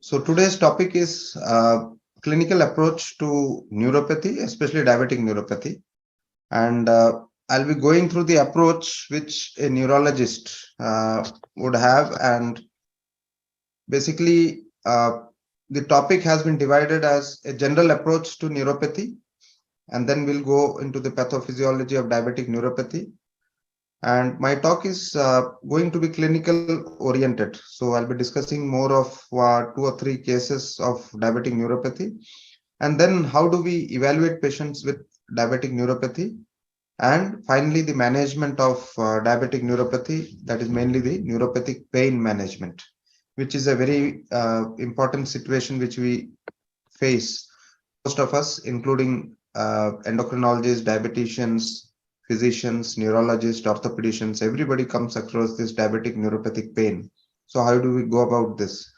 So today's topic is clinical approach to neuropathy, especially diabetic neuropathy. And I'll be going through the approach which a neurologist would have. And basically, the topic has been divided as a general approach to neuropathy. And then we'll go into the pathophysiology of diabetic neuropathy. And my talk is going to be clinical oriented. So I'll be discussing more of 2 or 3 cases of diabetic neuropathy. And then how do we evaluate patients with diabetic neuropathy? And finally, the management of diabetic neuropathy, that is mainly the neuropathic pain management, which is a very important situation which we face, most of us, including endocrinologists, dietitians, physicians, neurologists, orthopedicians, everybody comes across this diabetic neuropathic pain. So how do we go about this?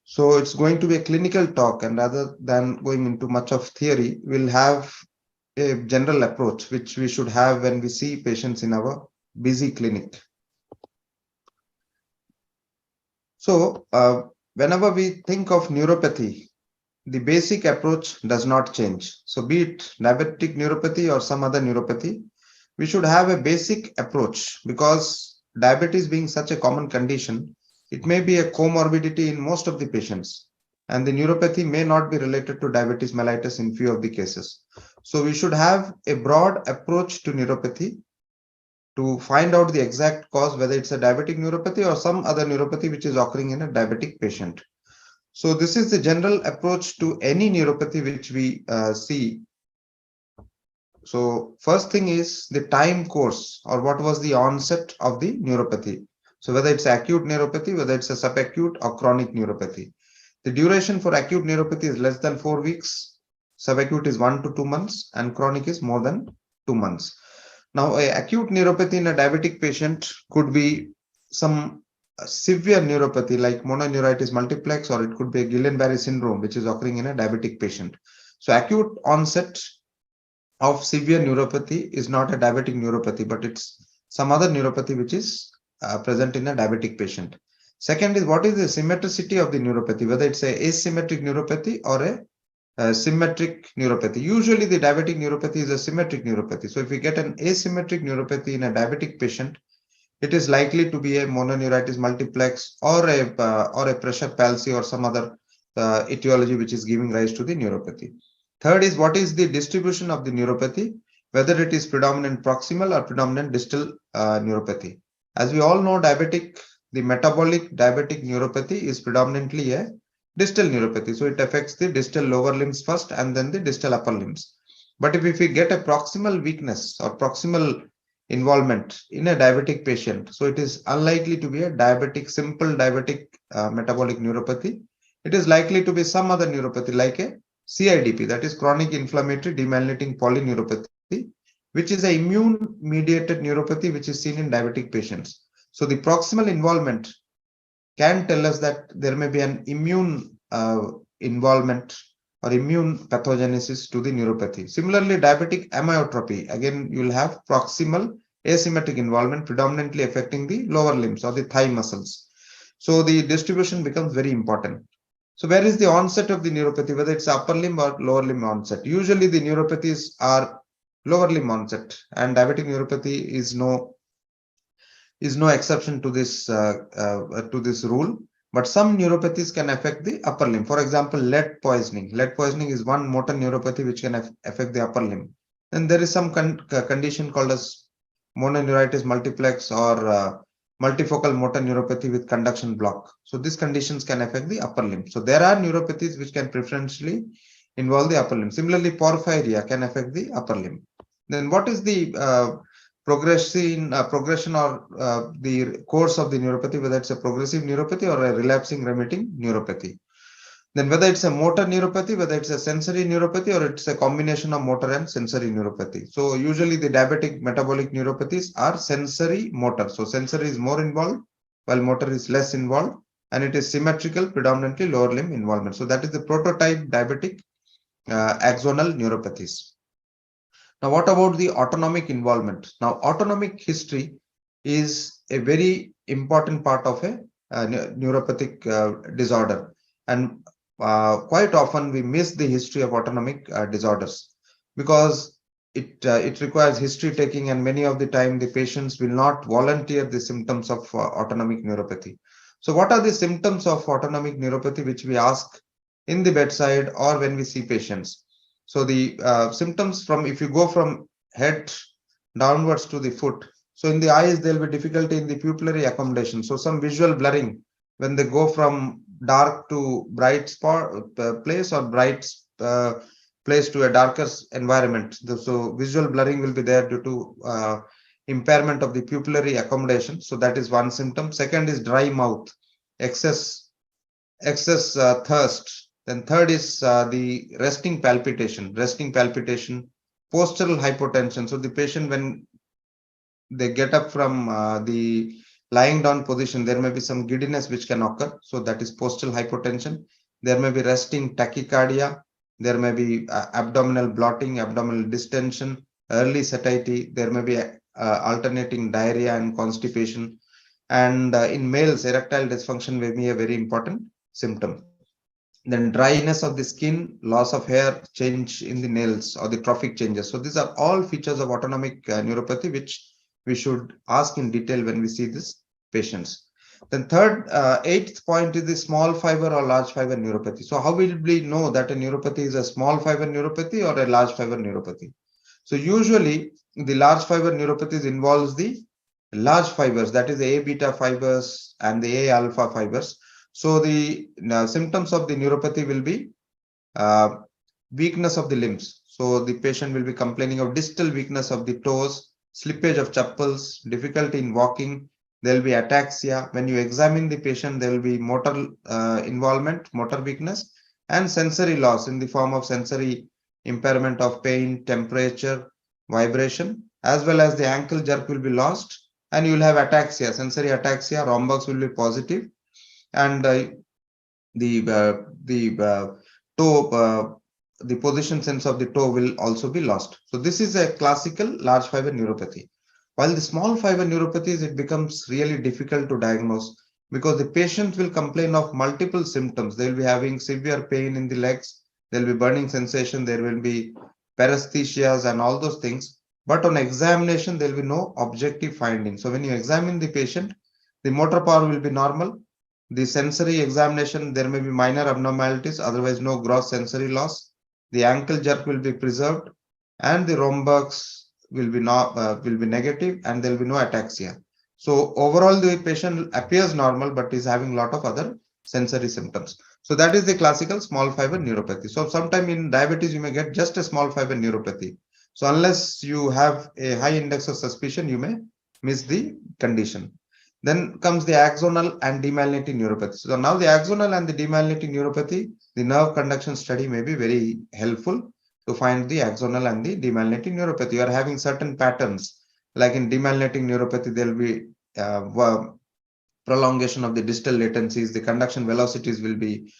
So it's going to be a clinical talk, and rather than going into much of theory, we'll have a general approach which we should have when we see patients in our busy clinic. So whenever we think of neuropathy, the basic approach does not change. So be it diabetic neuropathy or some other neuropathy, we should have a basic approach, because diabetes being such a common condition, it may be a comorbidity in most of the patients, and the neuropathy may not be related to diabetes mellitus in few of the cases. So we should have a broad approach to neuropathy to find out the exact cause, whether it's a diabetic neuropathy or some other neuropathy which is occurring in a diabetic patient. So this is the general approach to any neuropathy which we see. So first thing is the time course, or what was the onset of the neuropathy. So whether it's acute neuropathy, whether it's a subacute or chronic neuropathy. The duration for acute neuropathy is less than 4 weeks, subacute is 1 to 2 months, and chronic is more than 2 months. Now, a acute neuropathy in a diabetic patient could be some severe neuropathy like mononeuritis multiplex, or it could be a Guillain-Barré syndrome, which is occurring in a diabetic patient. So acute onset of severe neuropathy is not a diabetic neuropathy, but it's some other neuropathy which is present in a diabetic patient. Second is, what is the symmetricity of the neuropathy, whether it's a asymmetric neuropathy or a symmetric neuropathy. Usually the diabetic neuropathy is a symmetric neuropathy. So if we get an asymmetric neuropathy in a diabetic patient, it is likely to be a mononeuritis multiplex or a pressure palsy or some other etiology which is giving rise to the neuropathy. Third is, what is the distribution of the neuropathy, whether it is predominant proximal or predominant distal neuropathy. As we all know, the metabolic diabetic neuropathy is predominantly a distal neuropathy. So it affects the distal lower limbs first and then the distal upper limbs. But if we get a proximal weakness or proximal involvement in a diabetic patient, so it is unlikely to be a simple diabetic metabolic neuropathy. It is likely to be some other neuropathy like a CIDP, that is chronic inflammatory demyelinating polyneuropathy, which is an immune mediated neuropathy which is seen in diabetic patients. So the proximal involvement can tell us that there may be an immune involvement or immune pathogenesis to the neuropathy. Similarly, diabetic amyotrophy, again, you will have proximal asymmetric involvement predominantly affecting the lower limbs or the thigh muscles. So the distribution becomes very important. So where is the onset of the neuropathy, whether it's upper limb or lower limb onset? Usually the neuropathies are lower limb onset, and diabetic neuropathy is no exception to this rule. But some neuropathies can affect the upper limb. For example, lead poisoning. Lead poisoning is one motor neuropathy which can affect the upper limb. Then there is some condition called as mononeuritis multiplex or multifocal motor neuropathy with conduction block. So these conditions can affect the upper limb. So there are neuropathies which can preferentially involve the upper limb. Similarly, porphyria can affect the upper limb. Then what is the progression or the course of the neuropathy, whether it's a progressive neuropathy or a relapsing remitting neuropathy? Then whether it's a motor neuropathy, whether it's a sensory neuropathy, or it's a combination of motor and sensory neuropathy. So usually the diabetic metabolic neuropathies are sensory motor. So sensory is more involved while motor is less involved, and it is symmetrical, predominantly lower limb involvement. So that is the prototype diabetic axonal neuropathies. Now, what about the autonomic involvement? Now, autonomic history is a very important part of a neuropathic disorder. And quite often we miss the history of autonomic disorders because it requires history taking, and many of the time the patients will not volunteer the symptoms of autonomic neuropathy. So what are the symptoms of autonomic neuropathy which we ask in the bedside or when we see patients? So the symptoms, from if you go from head downwards to the foot, so in the eyes there will be difficulty in the pupillary accommodation, so some visual blurring when they go from dark to bright spot place, or bright uh, place to a darker environment. So visual blurring will be there due to impairment of the pupillary accommodation. So that is one symptom. Second is dry mouth, excess thirst. Then third is the resting palpitation, postural hypotension. So the patient, when they get up from the lying down position, there may be some giddiness which can occur. So that is postural hypotension. There may be resting tachycardia. There may be abdominal blotting, abdominal distension, early satiety. There may be alternating diarrhea and constipation. And in males, erectile dysfunction may be a very important symptom. Then dryness of the skin, loss of hair, change in the nails, or the trophic changes. So these are all features of autonomic neuropathy which we should ask in detail when we see these patients. Then third, eighth point is the small fiber or large fiber neuropathy. So how will we know that a neuropathy is a small fiber neuropathy or a large fiber neuropathy? So usually the large fiber neuropathies involves the large fibers, that is the A beta fibers and the A alpha fibers. So the symptoms of the neuropathy will be uh, weakness of the limbs. So the patient will be complaining of distal weakness of the toes, slippage of chappals, difficulty in walking. There will be ataxia. When you examine the patient, there will be motor involvement, motor weakness, and sensory loss in the form of sensory impairment of pain, temperature, vibration, as well as the ankle jerk will be lost, and you will have ataxia, sensory ataxia. Rhombox will be positive, and the toe, the position sense of the toe will also be lost. So this is a classical large fiber neuropathy. While the small fiber neuropathies, it becomes really difficult to diagnose because the patient will complain of multiple symptoms. They will be having severe pain in the legs, there will be burning sensation, there will be paresthesias and all those things. But on examination, there will be no objective finding. So when you examine the patient, the motor power will be normal. The sensory examination, there may be minor abnormalities, otherwise no gross sensory loss. The ankle jerk will be preserved, and the rhombox will be negative, and there will be no ataxia. So overall, the patient appears normal, but is having a lot of other sensory symptoms. So that is the classical small fiber neuropathy. So sometime in diabetes, you may get just a small fiber neuropathy. So unless you have a high index of suspicion, you may miss the condition. Then comes the axonal and demyelinating neuropathy. So now the axonal and the demyelinating neuropathy, the nerve conduction study may be very helpful to find the axonal and the demyelinating neuropathy. You are having certain patterns, like in demyelinating neuropathy, there will be prolongation of the distal latencies, the conduction velocities will be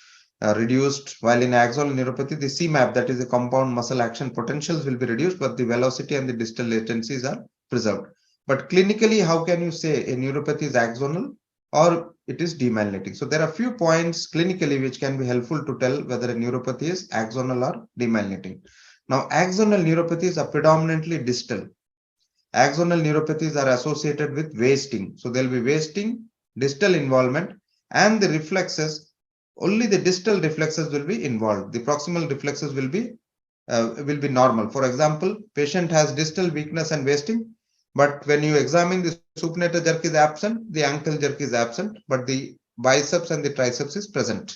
reduced, while in axonal neuropathy, the CMAP, that is the compound muscle action potentials, will be reduced, but the velocity and the distal latencies are preserved. But clinically, how can you say a neuropathy is axonal or it is demyelinating? So there are few points clinically which can be helpful to tell whether a neuropathy is axonal or demyelinating. Now, axonal neuropathies are predominantly distal. Axonal neuropathies are associated with wasting. So there will be wasting, distal involvement, and the reflexes, only the distal reflexes will be involved. The proximal reflexes will be normal. For example, patient has distal weakness and wasting, but when you examine the supinator jerk is absent, the ankle jerk is absent, but the biceps and the triceps is present.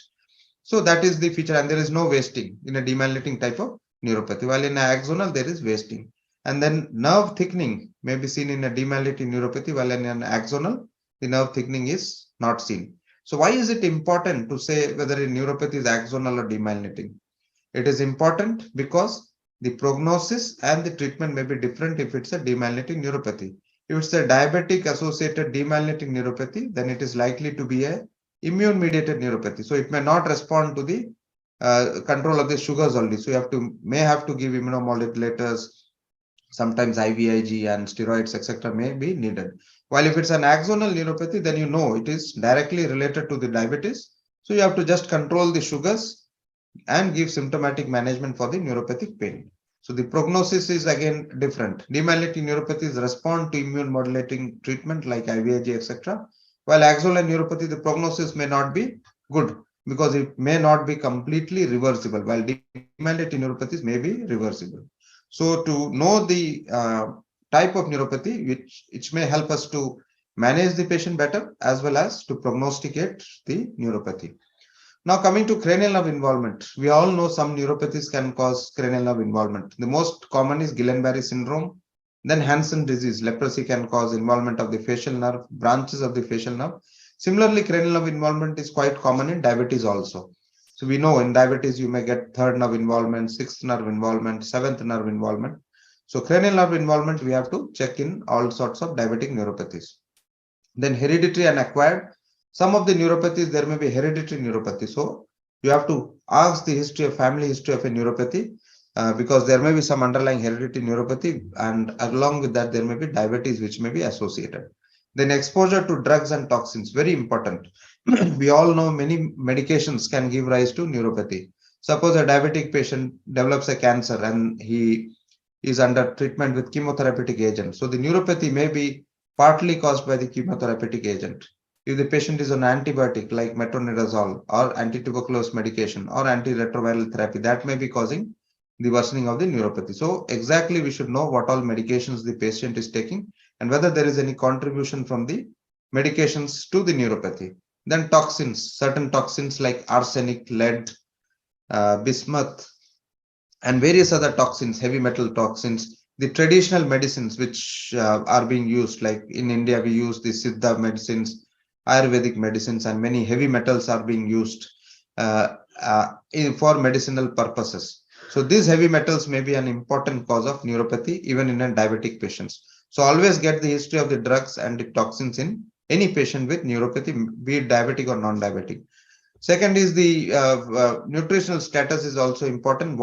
So that is the feature, and there is no wasting in a demyelinating type of neuropathy, while in axonal there is wasting. And then nerve thickening may be seen in a demyelinating neuropathy, while in an axonal, the nerve thickening is not seen. So why is it important to say whether a neuropathy is axonal or demyelinating? It is important because the prognosis and the treatment may be different if it's a demyelinating neuropathy. If it's a diabetic associated demyelinating neuropathy, then it is likely to be a immune mediated neuropathy. So it may not respond to the control of the sugars only. So you may have to give immunomodulators, sometimes IVIG and steroids, etc. may be needed. While if it's an axonal neuropathy, then you know it is directly related to the diabetes, So you have to just control the sugars and give symptomatic management for the neuropathic pain. So the prognosis is again different. Demyelinating neuropathies respond to immune modulating treatment like IVIG, etc. While axonal neuropathy, the prognosis may not be good because it may not be completely reversible, while demyelinating neuropathies may be reversible. So to know the type of neuropathy, which may help us to manage the patient better as well as to prognosticate the neuropathy. Now coming to cranial nerve involvement, we all know some neuropathies can cause cranial nerve involvement. The most common is Guillain-Barré syndrome. Then Hansen disease, leprosy can cause involvement of the facial nerve, branches of the facial nerve. Similarly, cranial nerve involvement is quite common in diabetes also. So we know in diabetes you may get third nerve involvement, sixth nerve involvement, seventh nerve involvement. So cranial nerve involvement we have to check in all sorts of diabetic neuropathies. Then hereditary and acquired. Some of the neuropathies, there may be hereditary neuropathy. So you have to ask the history of family history of a neuropathy because there may be some underlying hereditary neuropathy, and along with that, there may be diabetes which may be associated. Then exposure to drugs and toxins, very important. We all know many medications can give rise to neuropathy. Suppose a diabetic patient develops a cancer and he is under treatment with chemotherapeutic agent. So the neuropathy may be partly caused by the chemotherapeutic agent. If the patient is on antibiotic like metronidazole or anti-tuberculosis medication or antiretroviral therapy, that may be causing the worsening of the neuropathy. So exactly we should know what all medications the patient is taking and whether there is any contribution from the medications to the neuropathy. Then toxins, certain toxins like arsenic, lead, bismuth, and various other toxins, heavy metal toxins, the traditional medicines which are being used, like in India, we use the Siddha medicines, Ayurvedic medicines, and many heavy metals are being used for medicinal purposes. So these heavy metals may be an important cause of neuropathy, even in a diabetic patients. So always get the history of the drugs and the toxins in any patient with neuropathy, be it diabetic or non-diabetic. Second is the nutritional status is also important.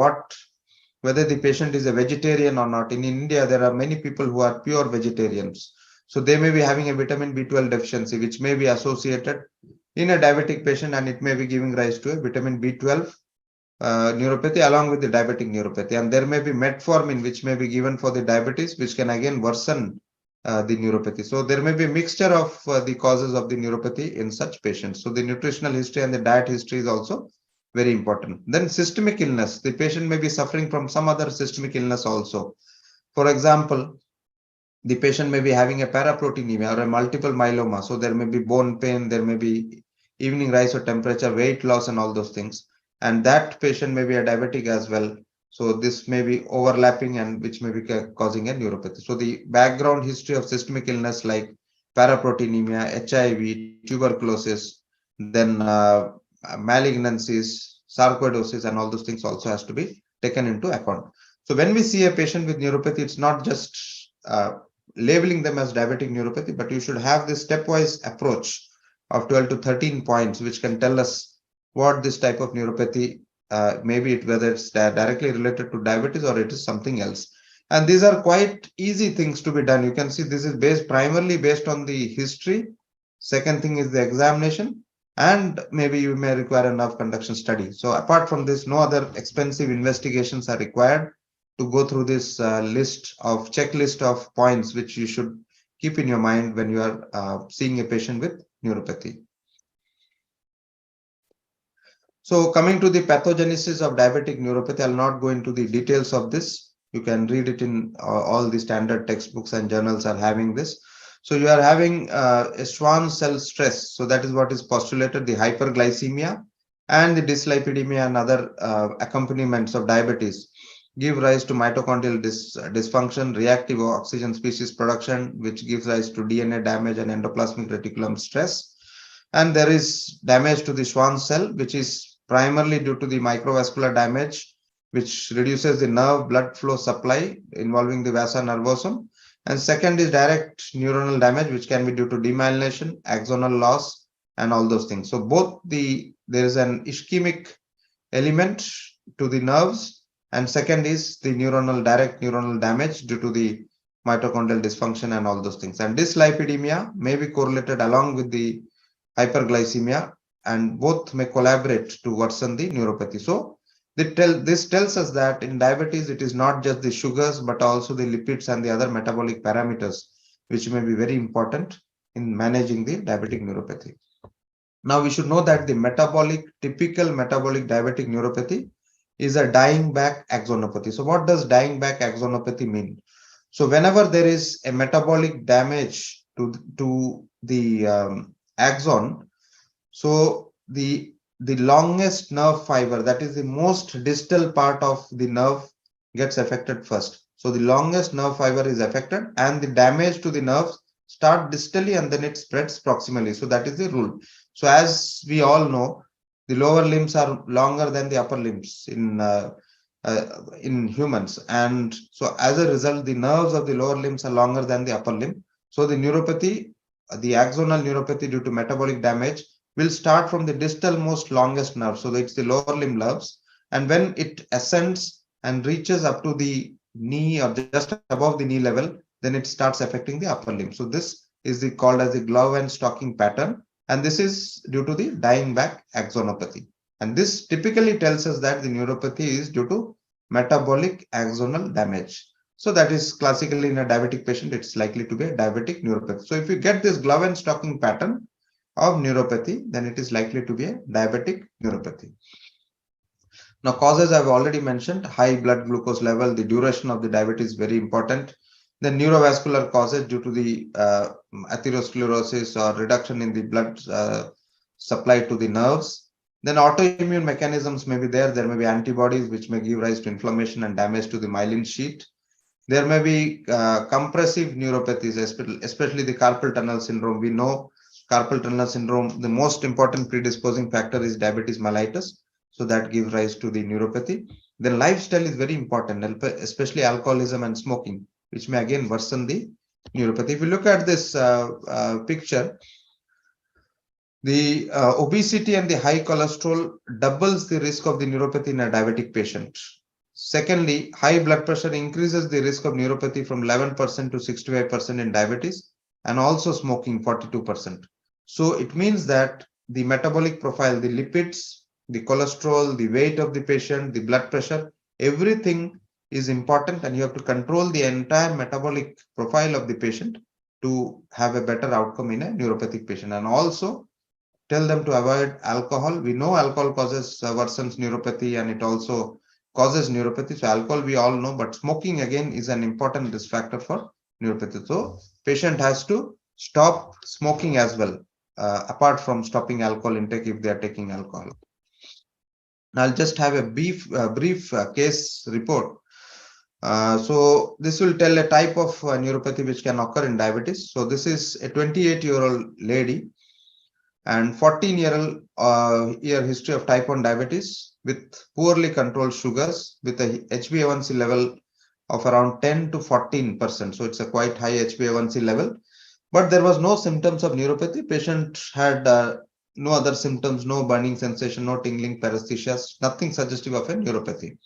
Whether the patient is a vegetarian or not. In India, there are many people who are pure vegetarians. So they may be having a vitamin B12 deficiency, which may be associated in a diabetic patient, and it may be giving rise to a vitamin B12 neuropathy along with the diabetic neuropathy. And there may be metformin, which may be given for the diabetes, which can again worsen the neuropathy. So there may be a mixture of the causes of the neuropathy in such patients. So the nutritional history and the diet history is also very important. Then systemic illness, the patient may be suffering from some other systemic illness also. For example, the patient may be having a paraproteinemia or a multiple myeloma. So there may be bone pain, there may be evening rise of temperature, weight loss, and all those things. And that patient may be a diabetic as well. So this may be overlapping and which may be causing a neuropathy. So the background history of systemic illness like paraproteinemia, HIV, tuberculosis, then malignancies, sarcoidosis, and all those things also has to be taken into account. So when we see a patient with neuropathy, it's not just labeling them as diabetic neuropathy, but you should have this stepwise approach of 12 to 13 points, which can tell us what this type of neuropathy, maybe whether it's directly related to diabetes or it is something else. And these are quite easy things to be done. You can see this is primarily based on the history. Second thing is the examination, and maybe you may require a nerve conduction study. So apart from this, no other expensive investigations are required to go through this checklist of points which you should keep in your mind when you are seeing a patient with neuropathy. So coming to the pathogenesis of diabetic neuropathy, I'll not go into the details of this. You can read it in all the standard textbooks and journals are having this. So you are having a Schwann cell stress. So that is what is postulated, the hyperglycemia and the dyslipidemia and other accompaniments of diabetes give rise to mitochondrial dysfunction, reactive oxygen species production, which gives rise to DNA damage and endoplasmic reticulum stress. And there is damage to the Schwann cell, which is primarily due to the microvascular damage, which reduces the nerve blood flow supply involving the vasa nervosum. And second is direct neuronal damage, which can be due to demyelination, axonal loss, and all those things. So there is an ischemic element to the nerves, and second is the direct neuronal damage due to the mitochondrial dysfunction and all those things. And dyslipidemia may be correlated along with the hyperglycemia and both may collaborate to worsen the neuropathy. So this tells us that in diabetes, it is not just the sugars, but also the lipids and the other metabolic parameters, which may be very important in managing the diabetic neuropathy. Now we should know that the typical metabolic diabetic neuropathy is a dying back axonopathy. So what does dying back axonopathy mean? So whenever there is a metabolic damage to the axon, so the longest nerve fiber, that is the most distal part of the nerve, gets affected first. So the longest nerve fiber is affected, and the damage to the nerves start distally and then it spreads proximally. So that is the rule. So as we all know, the lower limbs are longer than the upper limbs in humans, and so as a result, the nerves of the lower limbs are longer than the upper limb. So the neuropathy, the axonal neuropathy due to metabolic damage, will start from the distal most longest nerve. So it's the lower limb nerves. And when it ascends and reaches up to the knee or just above the knee level, then it starts affecting the upper limb. So this is called as the glove and stocking pattern. And this is due to the dying back axonopathy. And this typically tells us that the neuropathy is due to metabolic axonal damage. So that is classically in a diabetic patient, it's likely to be a diabetic neuropathy. So if you get this glove and stocking pattern of neuropathy, then it is likely to be a diabetic neuropathy. Now, causes I've already mentioned: high blood glucose level, the duration of the diabetes is very important. Then neurovascular causes due to the atherosclerosis or reduction in the blood supply to the nerves. Then autoimmune mechanisms may be there. There may be antibodies which may give rise to inflammation and damage to the myelin sheath. There may be compressive neuropathies, especially the carpal tunnel syndrome. We know carpal tunnel syndrome, the most important predisposing factor is diabetes mellitus. So that gives rise to the neuropathy. Then lifestyle is very important, especially alcoholism and smoking, which may again worsen the neuropathy. If you look at this picture, the obesity and the high cholesterol doubles the risk of the neuropathy in a diabetic patient. Secondly, high blood pressure increases the risk of neuropathy from 11% to 65% in diabetes, and also smoking 42%. So it means that the metabolic profile, the lipids, the cholesterol, the weight of the patient, the blood pressure, everything is important, and you have to control the entire metabolic profile of the patient to have a better outcome in a neuropathic patient. And also tell them to avoid alcohol. We know alcohol causes worsens neuropathy, and it also causes neuropathy. So alcohol we all know, but smoking again is an important risk factor for neuropathy. So patient has to stop smoking as well, apart from stopping alcohol intake if they are taking alcohol. Now I'll just have a brief case report. So this will tell a type of neuropathy which can occur in diabetes. So this is a 28-year-old lady and 14-year history of type 1 diabetes with poorly controlled sugars, with a HbA1c level of around 10 to 14%. So it's a quite high HbA1c level, but there was no symptoms of neuropathy. Patient had no other symptoms, no burning sensation, no tingling paresthesia, nothing suggestive of a neuropathy.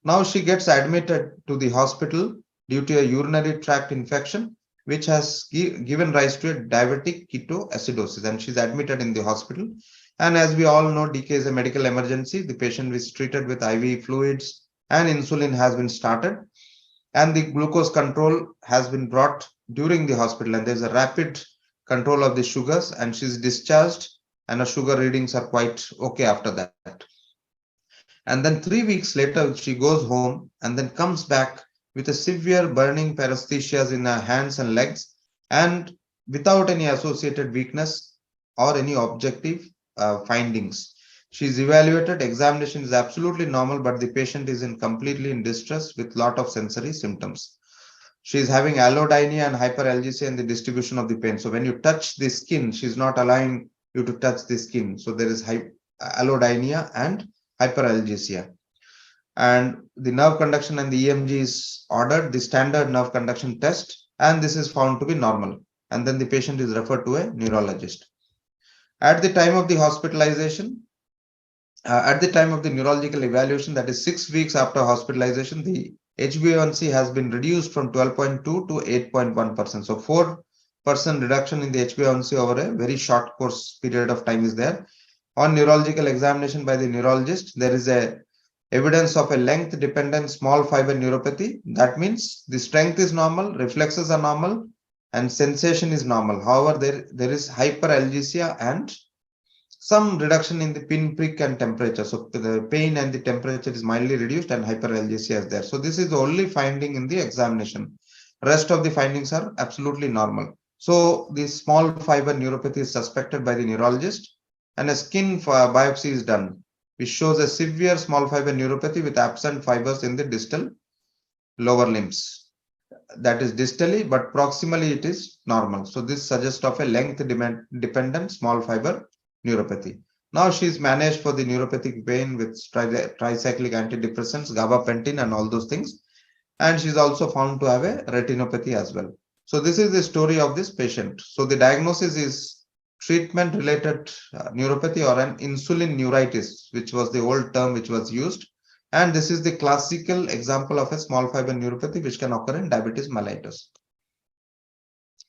Now she gets admitted to the hospital due to a urinary tract infection, which has given rise to a diabetic ketoacidosis, and she's admitted in the hospital. And as we all know, DK is a medical emergency. The patient is treated with IV fluids and insulin has been started, and the glucose control has been brought during the hospital, and there's a rapid control of the sugars, and she's discharged, and her sugar readings are quite okay after that. And then 3 weeks later, she goes home and then comes back with a severe burning paresthesias in her hands and legs, and without any associated weakness or any objective findings. She is evaluated, examination is absolutely normal, but the patient is completely in distress with lot of sensory symptoms. She is having allodynia and hyperalgesia in the distribution of the pain. So when you touch the skin, she's not allowing you to touch the skin. So there is allodynia and hyperalgesia. And the nerve conduction and the EMG is ordered, the standard nerve conduction test, and this is found to be normal. And then the patient is referred to a neurologist. At the time of the hospitalization, at the time of the neurological evaluation, that is 6 weeks after hospitalization, the HbA1c has been reduced from 12.2 to 8.1%. So 4% reduction in the HbA1c over a very short course period of time is there. On neurological examination by the neurologist, there is a evidence of a length dependent small fiber neuropathy. That means the strength is normal, reflexes are normal, and sensation is normal. However, there is hyperalgesia and some reduction in the pinprick and temperature. So the pain and the temperature is mildly reduced and hyperalgesia is there. So this is the only finding in the examination. Rest of the findings are absolutely normal. So the small fiber neuropathy is suspected by the neurologist and a skin biopsy is done, which shows a severe small fiber neuropathy with absent fibers in the distal lower limbs. That is distally, but proximally it is normal. So this suggests of a length dependent small fiber neuropathy. Now she is managed for the neuropathic pain with tricyclic antidepressants, gabapentin and all those things. And she is also found to have a retinopathy as well. So this is the story of this patient. So the diagnosis is treatment related neuropathy or an insulin neuritis, which was the old term which was used. And this is the classical example of a small fiber neuropathy which can occur in diabetes mellitus.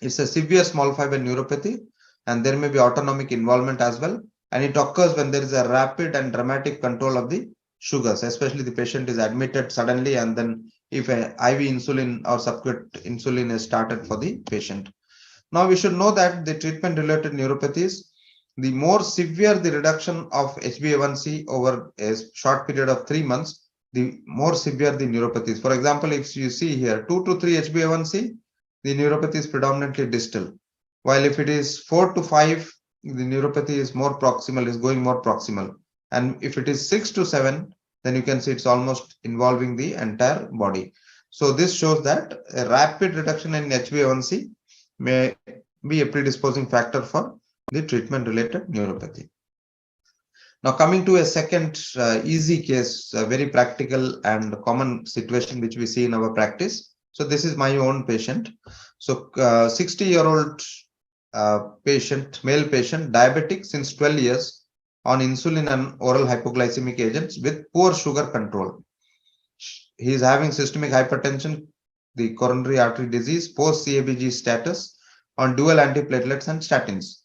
It's a severe small fiber neuropathy and there may be autonomic involvement as well. And it occurs when there is a rapid and dramatic control of the sugars, especially the patient is admitted suddenly and then if a IV insulin or subcut insulin is started for the patient. Now we should know that the treatment related neuropathies, the more severe the reduction of HbA1c over a short period of 3 months, the more severe the neuropathies. For example, if you see here 2 to 3 HbA1c, the neuropathy is predominantly distal. While if it is 4 to 5, the neuropathy is more proximal, is going more proximal. And if it is 6 to 7, then you can see it's almost involving the entire body. So this shows that a rapid reduction in HbA1c may be a predisposing factor for the treatment related neuropathy. Now coming to a second easy case, a very practical and common situation which we see in our practice. So this is my own patient. So 60-year-old patient, male patient, diabetic since 12 years on insulin and oral hypoglycemic agents with poor sugar control. He is having systemic hypertension, the coronary artery disease, post CABG status on dual antiplatelets and statins.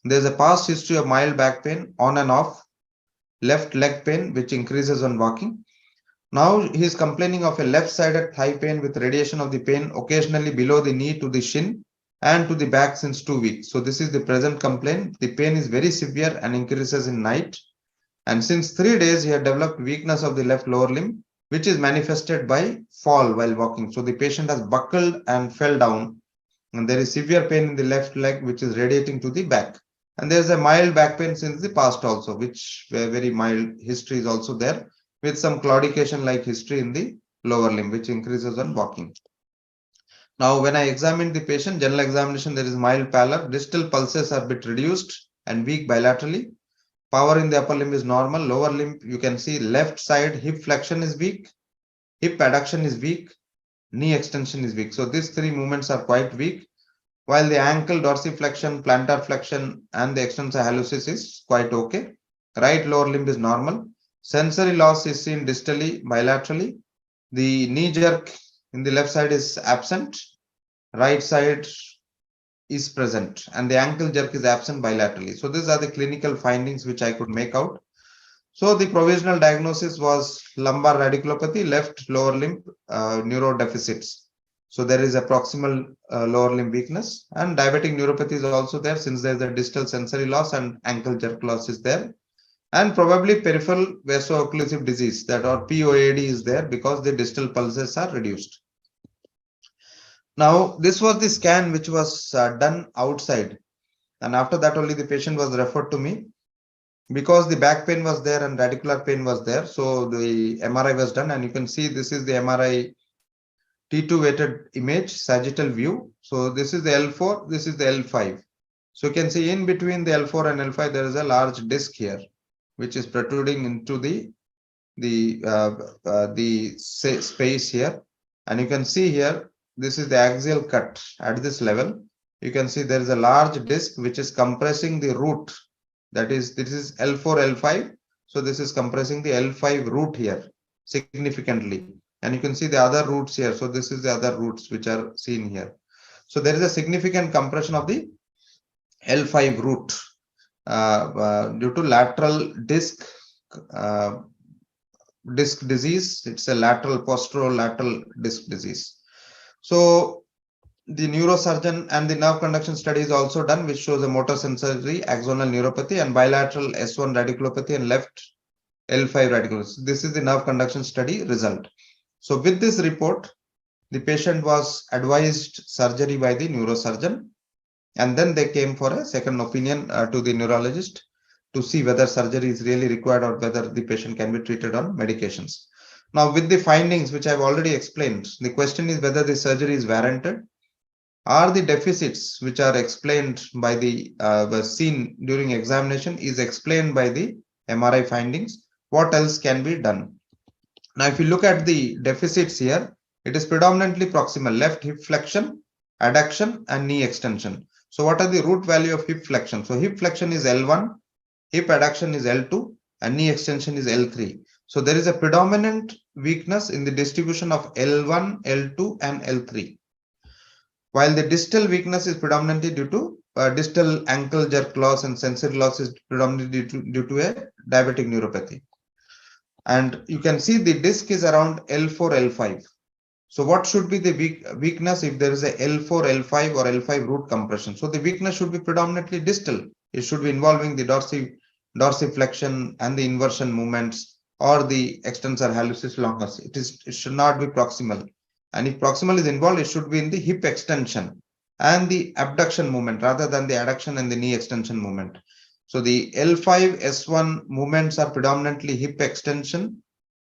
There is a past history of mild back pain on and off, left leg pain which increases on walking. Now he is complaining of a left-sided thigh pain with radiation of the pain occasionally below the knee to the shin and to the back since 2 weeks. So this is the present complaint. The pain is very severe and increases in night. And since 3 days, he had developed weakness of the left lower limb, which is manifested by fall while walking. So the patient has buckled and fell down. And there is severe pain in the left leg, which is radiating to the back. And there's a mild back pain since the past also, which very mild history is also there, with some claudication like history in the lower limb, which increases on walking. Now, when I examined the patient, general examination, there is mild pallor, distal pulses are a bit reduced and weak bilaterally. Power in the upper limb is normal. Lower limb, you can see left side hip flexion is weak, hip adduction is weak, knee extension is weak. So these three movements are quite weak, while the ankle dorsiflexion, plantar flexion, and the extensor hallucis is quite okay. Right lower limb is normal. Sensory loss is seen distally, bilaterally. The knee jerk in the left side is absent. Right side is present and the ankle jerk is absent bilaterally. So these are the clinical findings which I could make out. So the provisional diagnosis was lumbar radiculopathy, left lower limb neurodeficits. So there is a proximal lower limb weakness and diabetic neuropathy is also there since there is a distal sensory loss and ankle jerk loss is there. And probably peripheral vaso-occlusive disease, that or POAD is there because the distal pulses are reduced. Now, this was the scan which was done outside. And after that only the patient was referred to me because the back pain was there and radicular pain was there. So the MRI was done and you can see this is the MRI T2 weighted image, sagittal view. So this is the L4, this is the L5. So you can see in between the L4 and L5, there is a large disc here, which is protruding into the space here. And you can see here, this is the axial cut at this level. You can see there is a large disc which is compressing the root. That is, this is L4, L5. So this is compressing the L5 root here significantly. And you can see the other roots here. So this is the other roots which are seen here. So there is a significant compression of the L5 root. due to lateral uh, disc disease. It's a lateral posterolateral disc disease. So the neurosurgeon and the nerve conduction study is also done, which shows a motor sensory axonal neuropathy and bilateral S1 radiculopathy and left L5 radiculopathy. This is the nerve conduction study result. So with this report, the patient was advised surgery by the neurosurgeon, and then they came for a second opinion to the neurologist to see whether surgery is really required or whether the patient can be treated on medications. Now, with the findings which I've already explained, the question is whether the surgery is warranted. Are the deficits which are explained by the seen during examination is explained by the MRI findings? What else can be done? Now, if you look at the deficits here, it is predominantly proximal: left hip flexion, adduction, and knee extension. So what are the root value of hip flexion? So hip flexion is L1, hip adduction is L2, and knee extension is L3. So there is a predominant weakness in the distribution of L1, L2, and L3. While the distal weakness is predominantly due to distal ankle jerk loss and sensory loss is predominantly due to a diabetic neuropathy. And you can see the disc is around L4, L5. So what should be the weakness if there is a L4, L5 or L5 root compression? So the weakness should be predominantly distal. It should be involving the dorsiflexion and the inversion movements or the extensor hallucis longus. It should not be proximal. And if proximal is involved, it should be in the hip extension and the abduction movement rather than the adduction and the knee extension movement. So the L5, S1 movements are predominantly hip extension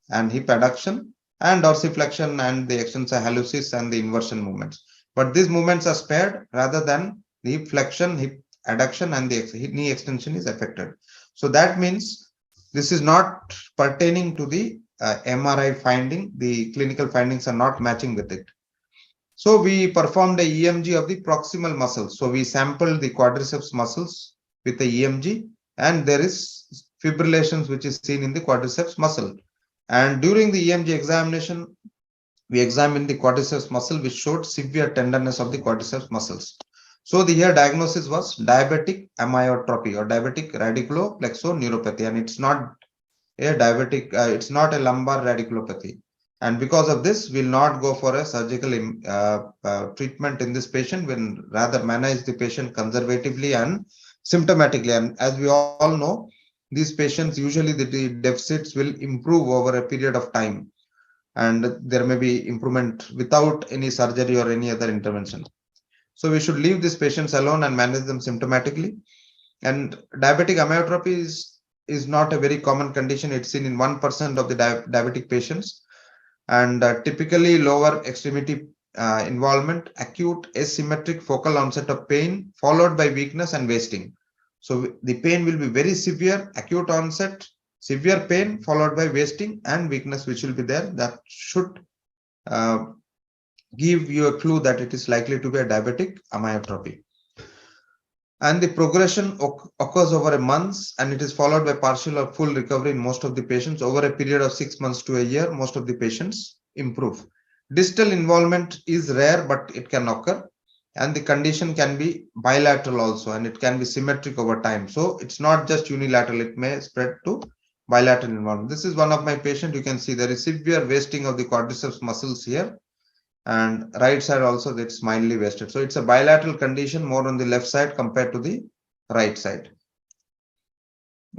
and hip adduction, and dorsiflexion and the extensor hallucis and the inversion movements. But these movements are spared rather than the hip flexion, hip adduction, and the knee extension is affected. So that means this is not pertaining to the MRI finding. The clinical findings are not matching with it. So we performed a EMG of the proximal muscles. So we sampled the quadriceps muscles with the EMG, and there is fibrillations which is seen in the quadriceps muscle. And during the EMG examination, we examined the quadriceps muscle, which showed severe tenderness of the quadriceps muscles. So the here diagnosis was diabetic amyotrophy or diabetic radiculoplexico-neuropathy, and it's not a diabetic, it's not a lumbar radiculopathy. And because of this, we'll not go for a surgical treatment in this patient, we'll rather manage the patient conservatively and symptomatically. And as we all know, these patients, usually the deficits will improve over a period of time, and there may be improvement without any surgery or any other intervention. So we should leave these patients alone and manage them symptomatically. And diabetic amyotrophy is not a very common condition. It's seen in 1% of the diabetic patients, and typically lower extremity involvement, acute asymmetric focal onset of pain followed by weakness and wasting. So the pain will be very severe, acute onset, severe pain followed by wasting and weakness, which will be there. That should give you a clue that it is likely to be a diabetic amyotrophy. And the progression occurs over a month, and it is followed by partial or full recovery in most of the patients. Over a period of 6 months to a year, most of the patients improve. Distal involvement is rare, but it can occur. And the condition can be bilateral also, and it can be symmetric over time. So it's not just unilateral, it may spread to bilateral involvement. This is one of my patients. You can see there is severe wasting of the quadriceps muscles here, and right side also that's mildly wasted. So it's a bilateral condition, more on the left side compared to the right side.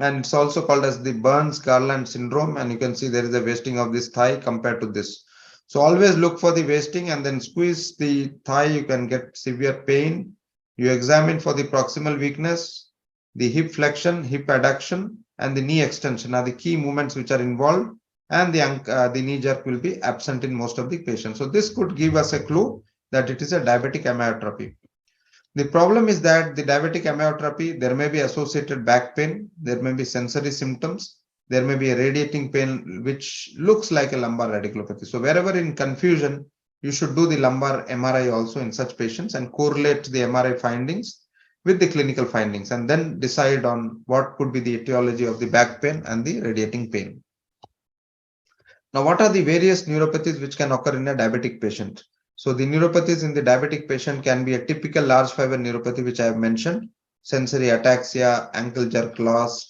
And it's also called as the Burns-Garland syndrome, and you can see there is a wasting of this thigh compared to this. So always look for the wasting and then squeeze the thigh. You can get severe pain. You examine for the proximal weakness, the hip flexion, hip adduction, and the knee extension are the key movements which are involved, and the knee jerk will be absent in most of the patients. So this could give us a clue that it is a diabetic amyotrophy. The problem is that the diabetic amyotrophy, there may be associated back pain, there may be sensory symptoms, there may be a radiating pain which looks like a lumbar radiculopathy. So wherever in confusion, you should do the lumbar MRI also in such patients and correlate the MRI findings with the clinical findings, and then decide on what could be the etiology of the back pain and the radiating pain. Now, what are the various neuropathies which can occur in a diabetic patient? So the neuropathies in the diabetic patient can be a typical large fiber neuropathy, which I have mentioned, sensory ataxia, ankle jerk loss,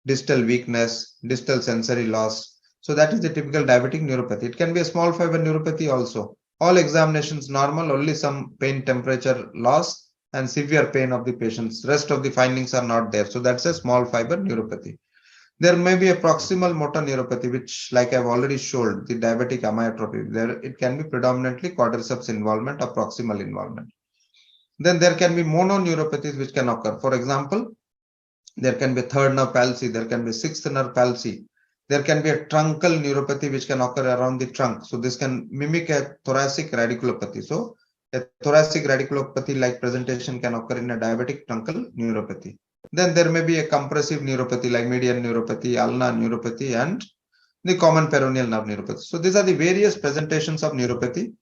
distal weakness, distal sensory loss. So that is the typical diabetic neuropathy. It can be a small fiber neuropathy also. All examinations normal, only some pain temperature loss and severe pain of the patients. Rest of the findings are not there. So that's a small fiber neuropathy. There may be a proximal motor neuropathy, which, like I've already showed, the diabetic amyotrophy. There, it can be predominantly quadriceps involvement or proximal involvement. Then there can be mononeuropathies which can occur. For example, there can be third nerve palsy, there can be sixth nerve palsy, there can be a truncal neuropathy which can occur around the trunk. So this can mimic a thoracic radiculopathy. So a thoracic radiculopathy like presentation can occur in a diabetic truncal neuropathy. Then there may be a compressive neuropathy like median neuropathy, ulnar neuropathy, and the common peroneal nerve neuropathy. So these are the various presentations of neuropathy.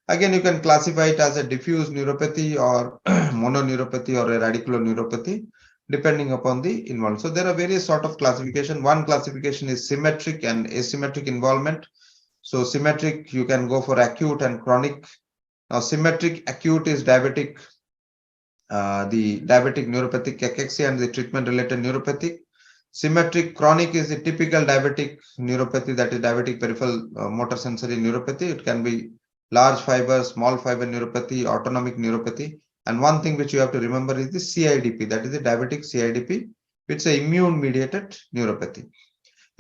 Again, you can classify it as a diffuse neuropathy or mononeuropathy or a radiculoneuropathy, depending upon the involvement. So there are various sort of classification. One classification is symmetric and asymmetric involvement. So symmetric, you can go for acute and chronic. Now, symmetric acute is diabetic, the diabetic neuropathic cachexia and the treatment-related neuropathic. Symmetric chronic is the typical diabetic neuropathy, that is diabetic peripheral motor sensory neuropathy. It can be large fiber, small fiber neuropathy, autonomic neuropathy. And one thing which you have to remember is the CIDP, that is the diabetic CIDP, which is a immune mediated neuropathy.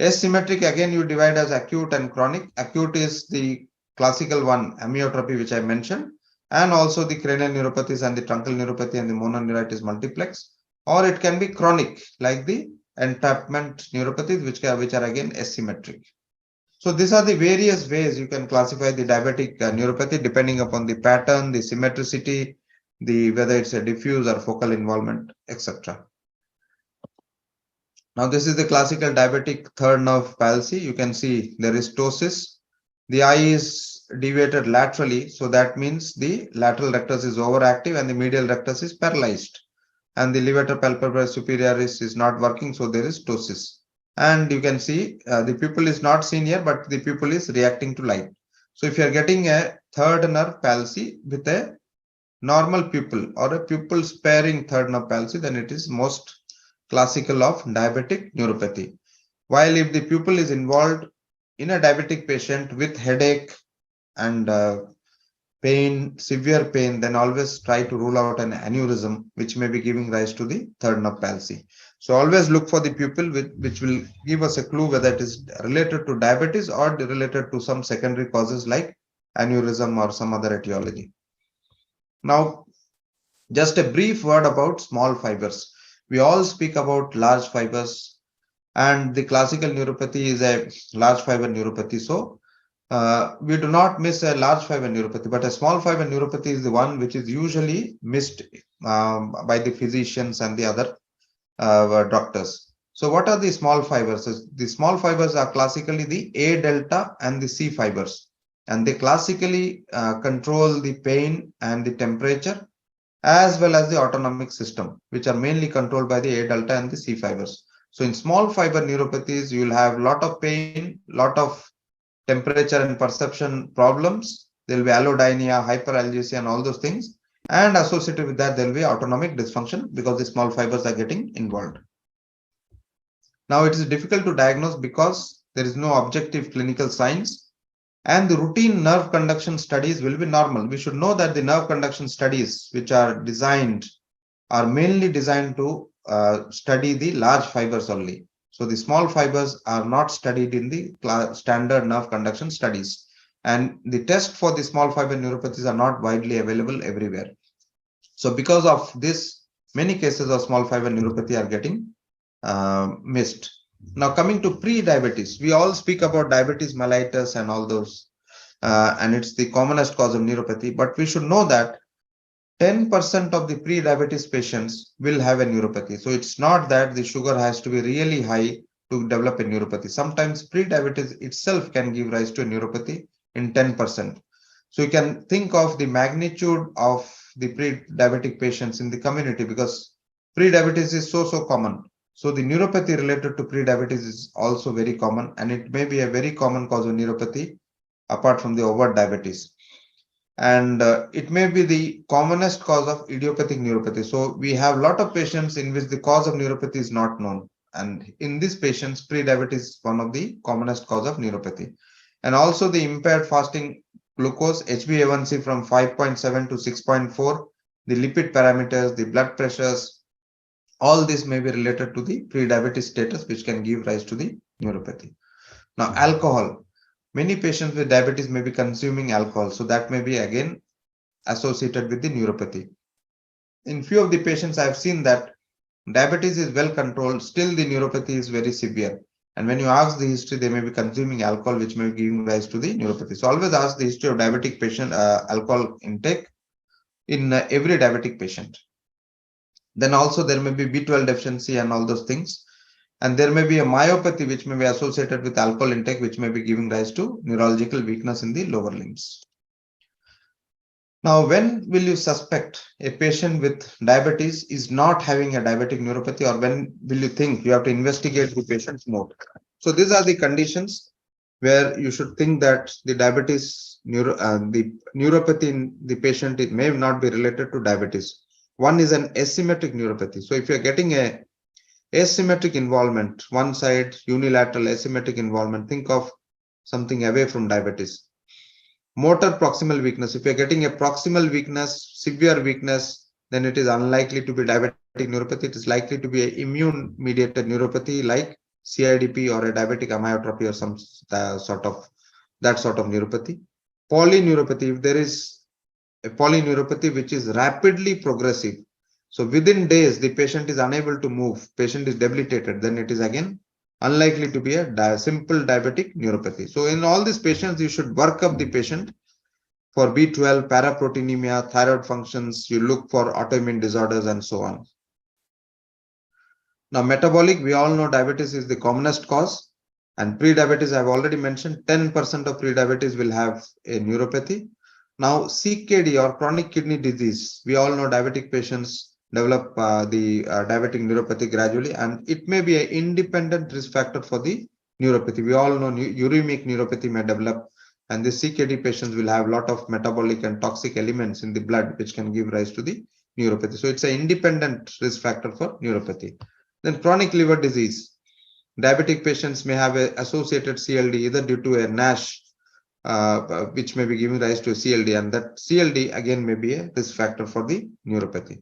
Asymmetric, again, you divide as acute and chronic. Acute is the classical one, amyotrophy, which I mentioned, and also the cranial neuropathies and the truncal neuropathy and the mononeuritis multiplex. Or it can be chronic, like the entrapment neuropathies, which are again asymmetric. So these are the various ways you can classify the diabetic neuropathy depending upon the pattern, the symmetricity, the whether it's a diffuse or focal involvement, etc. Now this is the classical diabetic third nerve palsy. You can see there is ptosis. The eye is deviated laterally, so that means the lateral rectus is overactive and the medial rectus is paralyzed. And the levator palpebrae superioris is not working, so there is ptosis. And you can see the pupil is not seen here, but the pupil is reacting to light. So if you are getting a third nerve palsy with a normal pupil or a pupil sparing third nerve palsy, then it is most classical of diabetic neuropathy. While if the pupil is involved in a diabetic patient with headache and pain, severe pain, then always try to rule out an aneurysm, which may be giving rise to the third nerve palsy. So always look for the pupil, which will give us a clue whether it is related to diabetes or related to some secondary causes like aneurysm or some other etiology. Now, just a brief word about small fibers. We all speak about large fibers, and the classical neuropathy is a large fiber neuropathy. So we do not miss a large fiber neuropathy, but a small fiber neuropathy is the one which is usually missed by the physicians and the other doctors. So what are the small fibers? The small fibers are classically the A delta and the C fibers, and they classically control the pain and the temperature as well as the autonomic system, which are mainly controlled by the A delta and the C fibers. So in small fiber neuropathies, you will have a lot of pain, lot of temperature and perception problems. There will be allodynia, hyperalgesia, and all those things. And associated with that, there will be autonomic dysfunction because the small fibers are getting involved. Now, it is difficult to diagnose because there is no objective clinical signs, and the routine nerve conduction studies will be normal. We should know that the nerve conduction studies, which are designed, are mainly designed to study the large fibers only. So the small fibers are not studied in the standard nerve conduction studies. And the test for the small fiber neuropathies are not widely available everywhere. So because of this, many cases of small fiber neuropathy are getting missed. Now coming to pre-diabetes, we all speak about diabetes mellitus and all those, and it's the commonest cause of neuropathy. But we should know that 10% of the pre-diabetes patients will have a neuropathy. So it's not that the sugar has to be really high to develop a neuropathy. Sometimes pre-diabetes itself can give rise to a neuropathy in 10%. So you can think of the magnitude of the pre-diabetic patients in the community, because pre-diabetes is so common. So the neuropathy related to pre-diabetes is also very common, and it may be a very common cause of neuropathy apart from the overt diabetes. and it may be the commonest cause of idiopathic neuropathy. So we have a lot of patients in which the cause of neuropathy is not known. And in these patients, pre-diabetes is one of the commonest cause of neuropathy. And also the impaired fasting glucose, HbA1c from 5.7 to 6.4, the lipid parameters, the blood pressures, all this may be related to the pre-diabetes status, which can give rise to the neuropathy. Now, alcohol. Many patients with diabetes may be consuming alcohol. So that may be again associated with the neuropathy. In few of the patients, I have seen that diabetes is well controlled, still the neuropathy is very severe. And when you ask the history, they may be consuming alcohol, which may be giving rise to the neuropathy. So always ask the history of diabetic patient alcohol intake in every diabetic patient. Then also there may be B12 deficiency and all those things. And there may be a myopathy, which may be associated with alcohol intake, which may be giving rise to neurological weakness in the lower limbs. Now, when will you suspect a patient with diabetes is not having a diabetic neuropathy, or when will you think you have to investigate the patient more? So these are the conditions where you should think that the the neuropathy in the patient, it may not be related to diabetes. One is an asymmetric neuropathy. So if you're getting a asymmetric involvement, one side unilateral asymmetric involvement, think of something away from diabetes. Motor proximal weakness. If you're getting a proximal weakness, severe weakness, then it is unlikely to be diabetic neuropathy. It is likely to be an immune mediated neuropathy like CIDP or a diabetic amyotrophy or some sort of neuropathy. Polyneuropathy. If there is a polyneuropathy which is rapidly progressive, so within days the patient is unable to move, patient is debilitated, then it is again unlikely to be a simple diabetic neuropathy. So in all these patients, you should work up the patient for B12, paraproteinemia, thyroid functions. You look for autoimmune disorders and so on. Now, metabolic, we all know diabetes is the commonest cause. And pre-diabetes, I've already mentioned, 10% of pre-diabetes will have a neuropathy. Now, CKD or chronic kidney disease, we all know diabetic patients develop the diabetic neuropathy gradually, and it may be an independent risk factor for the neuropathy. We all know uremic neuropathy may develop, and the CKD patients will have a lot of metabolic and toxic elements in the blood, which can give rise to the neuropathy. So it's an independent risk factor for neuropathy. Then chronic liver disease. Diabetic patients may have an associated CLD either due to a NASH, which may be giving rise to a CLD, and that CLD again may be a risk factor for the neuropathy.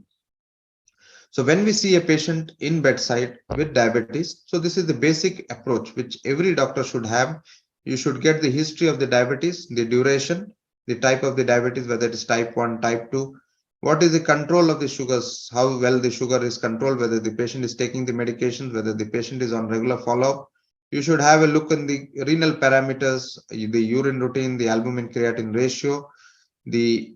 So when we see a patient in bedside with diabetes, so this is the basic approach which every doctor should have. You should get the history of the diabetes, the duration, the type of the diabetes, whether it is type 1, type 2, what is the control of the sugars, how well the sugar is controlled, whether the patient is taking the medications, whether the patient is on regular follow-up. You should have a look in the renal parameters, the urine routine, the albumin creatinine ratio, the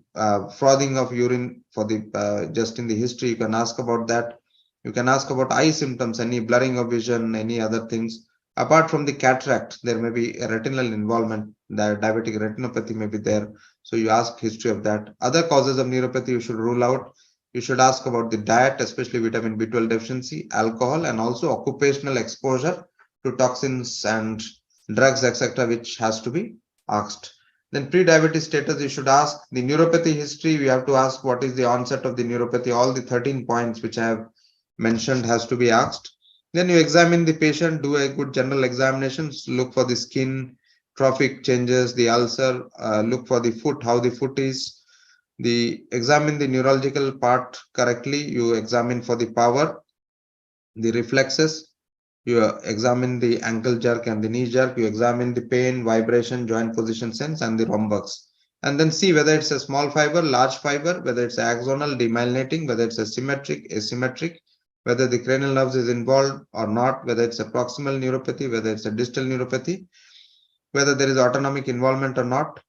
frothing of urine for the just in the history. You can ask about that. You can ask about eye symptoms, any blurring of vision, any other things. Apart from the cataract, there may be a retinal involvement. The diabetic retinopathy may be there. So you ask history of that. Other causes of neuropathy you should rule out. You should ask about the diet, especially vitamin B12 deficiency, alcohol, and also occupational exposure to toxins and drugs, etc., which has to be asked. Then pre-diabetes status, you should ask the neuropathy history. We have to ask what is the onset of the neuropathy. All the 13 points which I have mentioned has to be asked. Then you examine the patient, do a good general examinations, look for the skin, trophic changes, the ulcer, look for the foot, how the foot is. Examine the neurological part correctly. You examine for the power, the reflexes. You examine the ankle jerk and the knee jerk. You examine the pain, vibration, joint position sense, and the rhombox. And then see whether it's a small fiber, large fiber, whether it's axonal, demyelinating, whether it's a symmetric, asymmetric, whether the cranial nerves is involved or not, whether it's a proximal neuropathy, whether it's a distal neuropathy, whether there is autonomic involvement or not,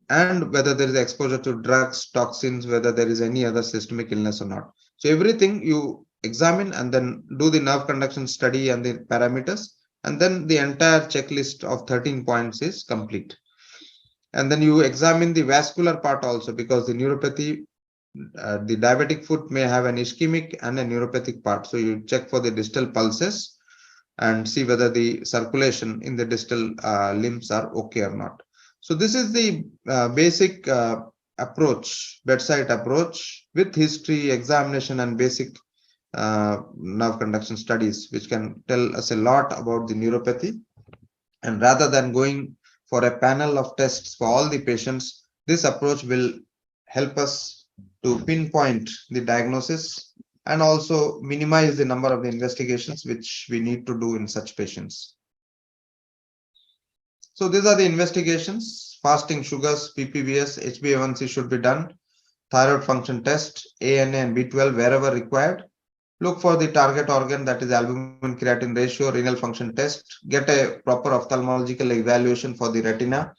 and whether there is exposure to drugs, toxins, whether there is any other systemic illness or not. So everything you examine and then do the nerve conduction study and the parameters, and then the entire checklist of 13 points is complete. And then you examine the vascular part also, because the neuropathy, the diabetic foot may have an ischemic and a neuropathic part. So you check for the distal pulses and see whether the circulation in the distal limbs are okay or not. So this is the basic approach, bedside approach with history, examination, and basic nerve conduction studies, which can tell us a lot about the neuropathy. And rather than going for a panel of tests for all the patients, this approach will help us to pinpoint the diagnosis and also minimize the number of the investigations which we need to do in such patients. So these are the investigations: fasting sugars, PPVS, HbA1c should be done, thyroid function test, ANA and B12 wherever required. Look for the target organ, that is albumin creatine ratio, renal function test, get a proper ophthalmological evaluation for the retina,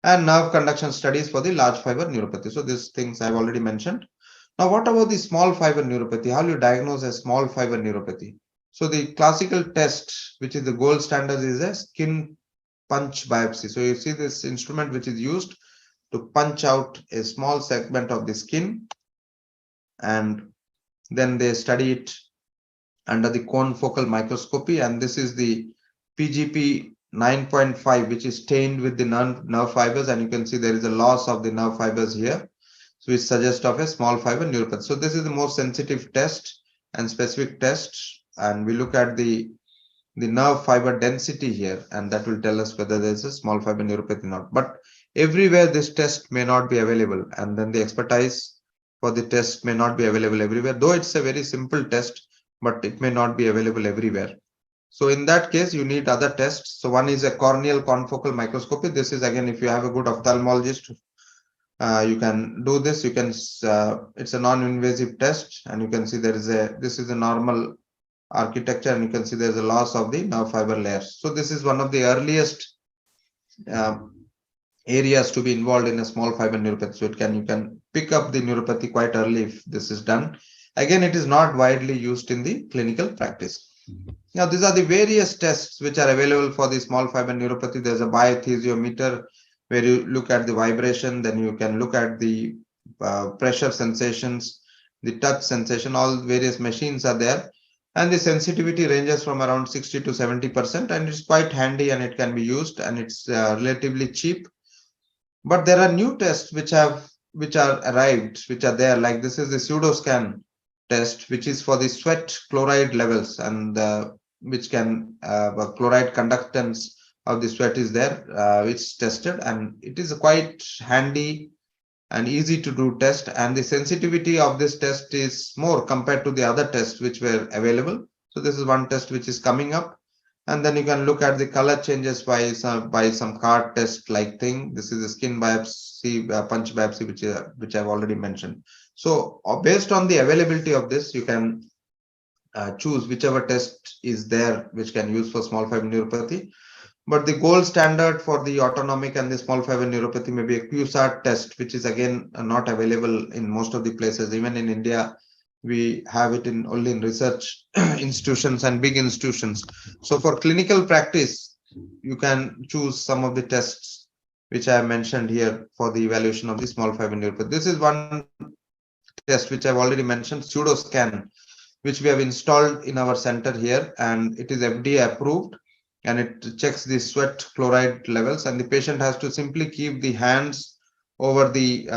and nerve conduction studies for the large fiber neuropathy. So these things I've already mentioned. Now, what about the small fiber neuropathy? How do you diagnose a small fiber neuropathy? So the classical test, which is the gold standard, is a skin punch biopsy. So you see this instrument which is used to punch out a small segment of the skin, and then they study it under the confocal microscopy, and this is the PGP 9.5, which is stained with the nerve fibers, and you can see there is a loss of the nerve fibers here, so which suggests of a small fiber neuropathy. So this is the most sensitive test and specific test, and we look at the nerve fiber density here, and that will tell us whether there's a small fiber neuropathy or not. But everywhere this test may not be available, and then the expertise for the test may not be available everywhere, though it's a very simple test, but it may not be available everywhere. So in that case, you need other tests. So one is a corneal confocal microscopy. This is, again, if you have a good ophthalmologist, you can do this. You can it's a non-invasive test, and you can see this is a normal architecture, and you can see there's a loss of the nerve fiber layers. So this is one of the earliest areas to be involved in a small fiber neuropathy. So you can pick up the neuropathy quite early if this is done. Again, it is not widely used in the clinical practice. Now, these are the various tests which are available for the small fiber neuropathy. There's a biothesiometer where you look at the vibration, then you can look at the pressure sensations, the touch sensation. All various machines are there, and the sensitivity ranges from around 60 to 70%, and it's quite handy, and it can be used, and it's relatively cheap. But there are new tests which are arrived, which are there, like this is the pseudoscan test, which is for the sweat chloride levels, and which can chloride conductance of the sweat is there, which is tested, and it is a quite handy and easy to do test, and the sensitivity of this test is more compared to the other tests which were available. So this is one test which is coming up, and then you can look at the color changes by some card test like thing. This is a skin biopsy, punch biopsy, which I've already mentioned. So based on the availability of this, you can choose whichever test is there which can use for small fiber neuropathy. But the gold standard for the autonomic and the small fiber neuropathy may be a QSAT test, which is again not available in most of the places. Even in India, we have it only in research institutions and big institutions. So for clinical practice, you can choose some of the tests which I have mentioned here for the evaluation of the small fiber neuropathy. This is one test which I've already mentioned, pseudoscan, which we have installed in our center here, and it is FDA approved, and it checks the sweat chloride levels, and the patient has to simply keep the hands over the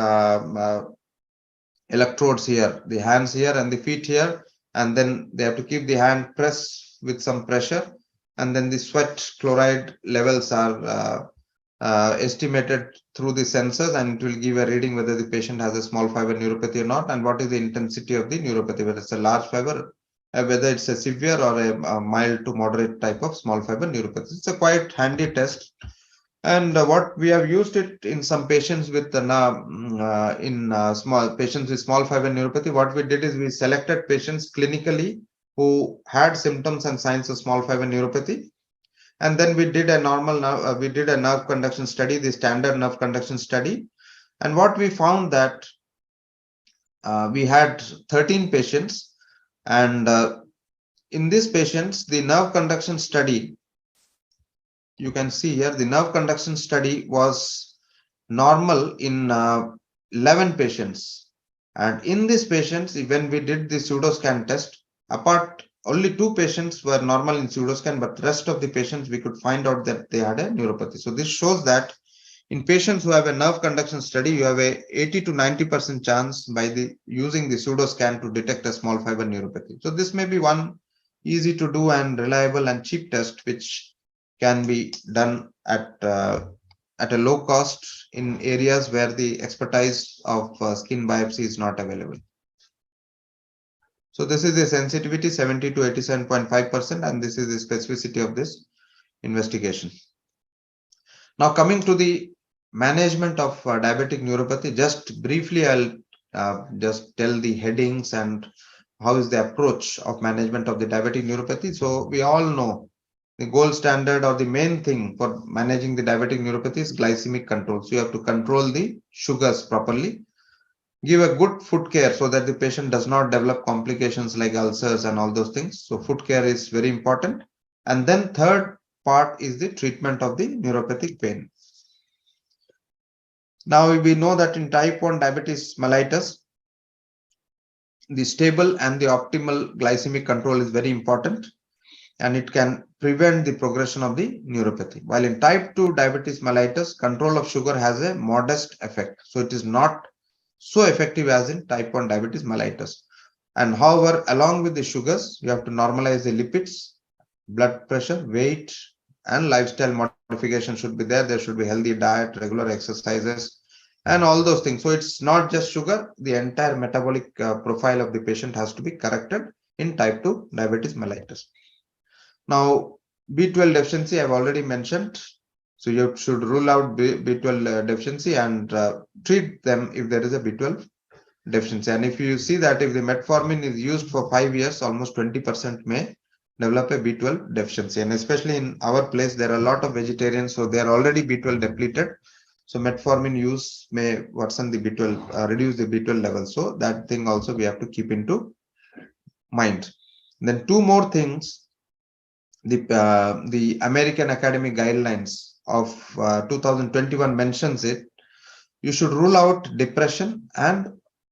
electrodes here, the hands here and the feet here, and then they have to keep the hand pressed with some pressure, and then the sweat chloride levels are estimated through the sensors, and it will give a reading whether the patient has a small fiber neuropathy or not, and what is the intensity of the neuropathy, whether it's a large fiber, whether it's a severe or a mild to moderate type of small fiber neuropathy. It's a quite handy test. And what we have used it in some patients with small patients with small fiber neuropathy. What we did is we selected patients clinically who had symptoms and signs of small fiber neuropathy, and then we did a nerve conduction study, the standard nerve conduction study. And what we found that we had 13 patients, and in these patients, the nerve conduction study, you can see here, the nerve conduction study was normal in 11 patients. And in these patients, when we did the pseudoscan test, only 2 patients were normal in pseudoscan, but the rest of the patients we could find out that they had a neuropathy. So this shows that In patients who have a nerve conduction study, you have a 80 to 90% chance by using the pseudo scan to detect a small fiber neuropathy. So this may be one easy to do and reliable and cheap test which can be done at a low cost in areas where the expertise of skin biopsy is not available. So this is the sensitivity 70 to 87.5%, and this is the specificity of this investigation. Now coming to the management of diabetic neuropathy, just briefly I'll just tell the headings and how is the approach of management of the diabetic neuropathy. So we all know the gold standard or the main thing for managing the diabetic neuropathy is glycemic control. So you have to control the sugars properly, give a good foot care so that the patient does not develop complications like ulcers and all those things. So foot care is very important. And then third part is the treatment of the neuropathic pain. Now we know that in type 1 diabetes mellitus, the stable and the optimal glycemic control is very important, and it can prevent the progression of the neuropathy. While in type 2 diabetes mellitus, control of sugar has a modest effect. So it is not so effective as in type 1 diabetes mellitus. And however, along with the sugars, you have to normalize the lipids, blood pressure, weight, and lifestyle modification should be there. There should be healthy diet, regular exercises, and all those things. So it's not just sugar, the entire metabolic profile of the patient has to be corrected in type 2 diabetes mellitus. Now, B12 deficiency I've already mentioned. So you should rule out B12 deficiency and treat them if there is a B12 deficiency. And if you see that if the metformin is used for 5 years, almost 20% may develop a B12 deficiency. And especially in our place, there are a lot of vegetarians, so they are already B12 depleted. So metformin use may worsen the B12, reduce the B12 level. So that thing also we have to keep into mind. Then two more things. The American Academy Guidelines of 2021 mentions it. You should rule out depression and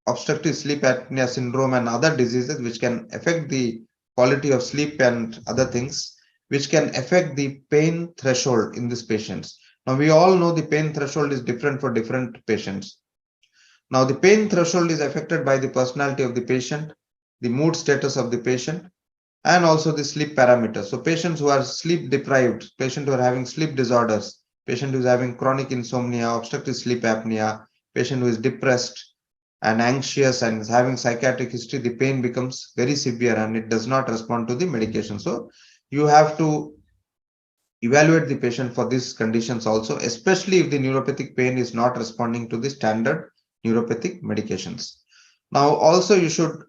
obstructive sleep apnea syndrome and other diseases which can affect the quality of sleep and other things which can affect the pain threshold in these patients. Now we all know the pain threshold is different for different patients. Now the pain threshold is affected by the personality of the patient, the mood status of the patient, and also the sleep parameters. So patients who are sleep deprived, patients who are having sleep disorders, patient who is having chronic insomnia, obstructive sleep apnea, patient who is depressed and anxious and is having psychiatric history, the pain becomes very severe and it does not respond to the medication. So you have to evaluate the patient for these conditions also, especially if the neuropathic pain is not responding to the standard neuropathic medications. Now also you should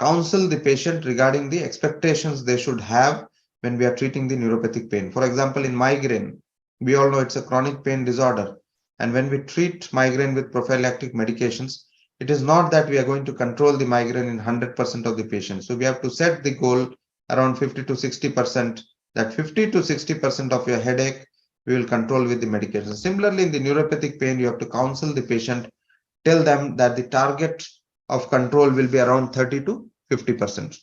counsel the patient regarding the expectations they should have when we are treating the neuropathic pain. For example, in migraine, we all know it's a chronic pain disorder. And when we treat migraine with prophylactic medications, it is not that we are going to control the migraine in 100% of the patients. So we have to set the goal around 50 to 60%, that 50 to 60% of your headache we will control with the medication. Similarly, in the neuropathic pain, you have to counsel the patient, tell them that the target of control will be around 30 to 50%.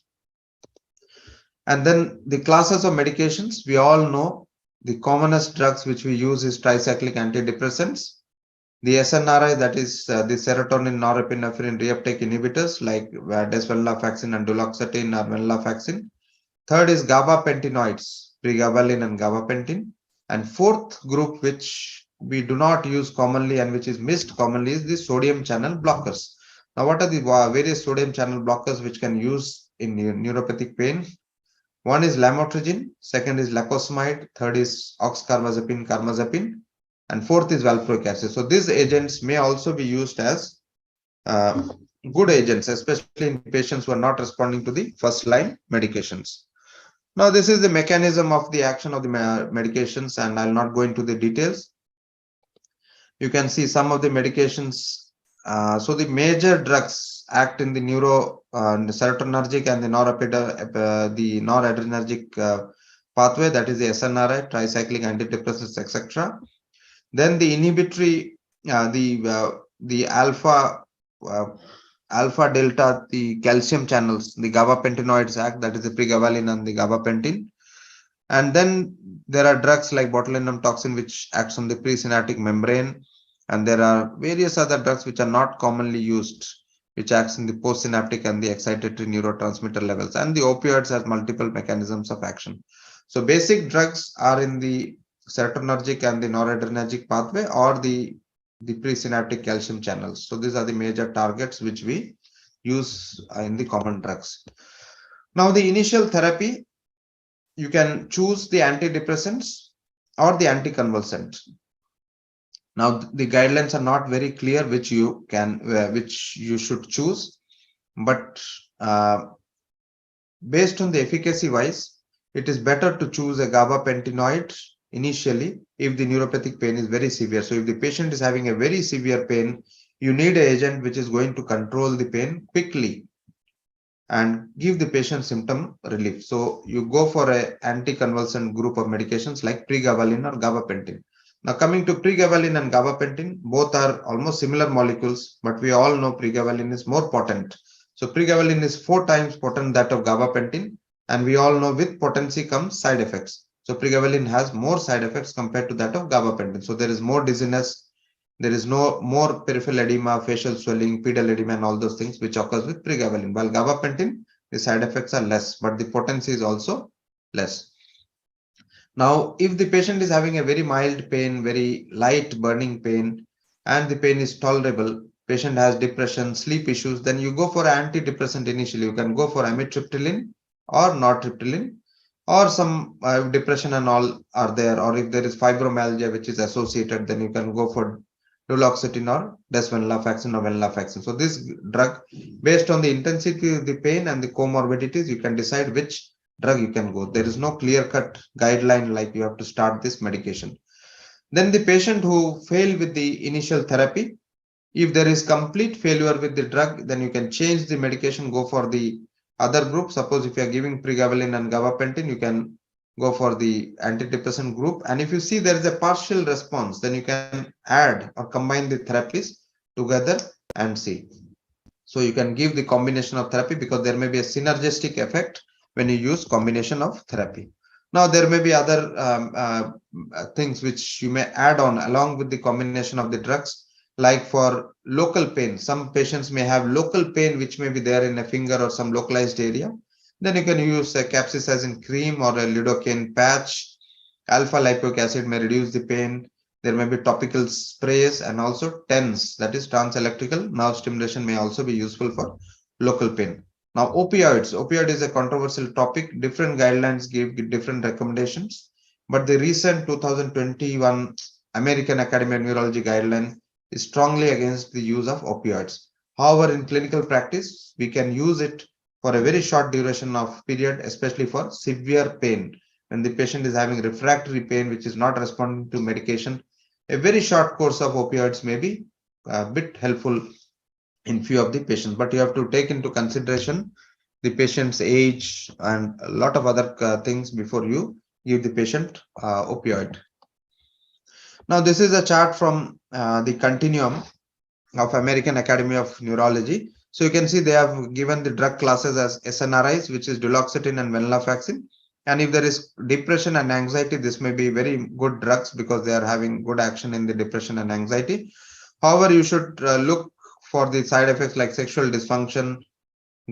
And then the classes of medications, we all know the commonest drugs which we use is tricyclic antidepressants, the SNRI, that is the serotonin norepinephrine reuptake inhibitors like desvenlafaxine and duloxetine or venlafaxine. Third is gabapentinoids, pregabalin and gabapentin. And fourth group which we do not use commonly and which is missed commonly is the sodium channel blockers. Now, what are the various sodium channel blockers which can use in neuropathic pain? One is lamotrigine, second is lacosamide, third is oxcarbazepine, carbamazepine, and fourth is valproic acid. So these agents may also be used as good agents, especially in patients who are not responding to the first line medications. Now, this is the mechanism of the action of the medications, and I'll not go into the details. You can see some of the medications. So the major drugs act in the serotonergic and the noradrenergic pathway, that is the SNRI, tricyclic antidepressants, etc. Then the inhibitory, the alpha delta, the calcium channels, the gabapentinoids act, that is the pregabalin and the gabapentin. And then there are drugs like botulinum toxin, which acts on the presynaptic membrane. And there are various other drugs which are not commonly used, which acts in the postsynaptic and the excitatory neurotransmitter levels. And the opioids have multiple mechanisms of action. So basic drugs are in the serotonergic and the noradrenergic pathway, or the presynaptic calcium channels. So these are the major targets which we use in the common drugs. Now the initial therapy, you can choose the antidepressants or the anticonvulsant. Now the guidelines are not very clear which you should choose, but based on the efficacy wise, it is better to choose a gabapentinoid initially if the neuropathic pain is very severe. So if the patient is having a very severe pain, you need an agent which is going to control the pain quickly and give the patient symptom relief. So you go for a anticonvulsant group of medications like pregabalin or gabapentin. Now coming to pregabalin and gabapentin, both are almost similar molecules, but we all know pregabalin is more potent. So pregabalin is 4 times potent that of gabapentin, and we all know with potency comes side effects. So pregabalin has more side effects compared to that of gabapentin. So there is more dizziness, there is no more peripheral edema, facial swelling, pedal edema, and all those things which occurs with pregabalin. While gabapentin, the side effects are less, but the potency is also less. Now, if the patient is having a very mild pain, very light burning pain, and the pain is tolerable, patient has depression, sleep issues, then you go for antidepressant initially. You can go for amitriptyline or nortriptyline, or some depression and all are there, or if there is fibromyalgia which is associated, then you can go for duloxetine or desvenlafaxine or venlafaxine. So this drug, based on the intensity of the pain and the comorbidities, you can decide which drug you can go. There is no clear-cut guideline like you have to start this medication. Then the patient who failed with the initial therapy, if there is complete failure with the drug, then you can change the medication, go for the other group. Suppose if you are giving pregabalin and gabapentin, you can go for the antidepressant group. And if you see there is a partial response, then you can add or combine the therapies together and see. So you can give the combination of therapy because there may be a synergistic effect when you use combination of therapy. Now there may be other things which you may add on along with the combination of the drugs, like for local pain. Some patients may have local pain which may be there in a finger or some localized area. Then you can use a capsaicin cream or a lidocaine patch. Alpha lipoic acid may reduce the pain. There may be topical sprays, and also TENS, that is trans-electrical nerve stimulation, may also be useful for local pain. Now, opioid is a controversial topic. Different guidelines give different recommendations, but the recent 2021 American Academy of Neurology guideline is strongly against the use of opioids. However, in clinical practice, we can use it for a very short duration of period, especially for severe pain. When the patient is having refractory pain which is not responding to medication, a very short course of opioids may be a bit helpful in few of the patients, but you have to take into consideration the patient's age and a lot of other things before you give the patient opioid. Now, this is a chart from the continuum of American Academy of Neurology. So you can see they have given the drug classes as SNRIs, which is duloxetine and venlafaxine. And if there is depression and anxiety, this may be very good drugs because they are having good action in the depression and anxiety. However, you should look for the side effects like sexual dysfunction,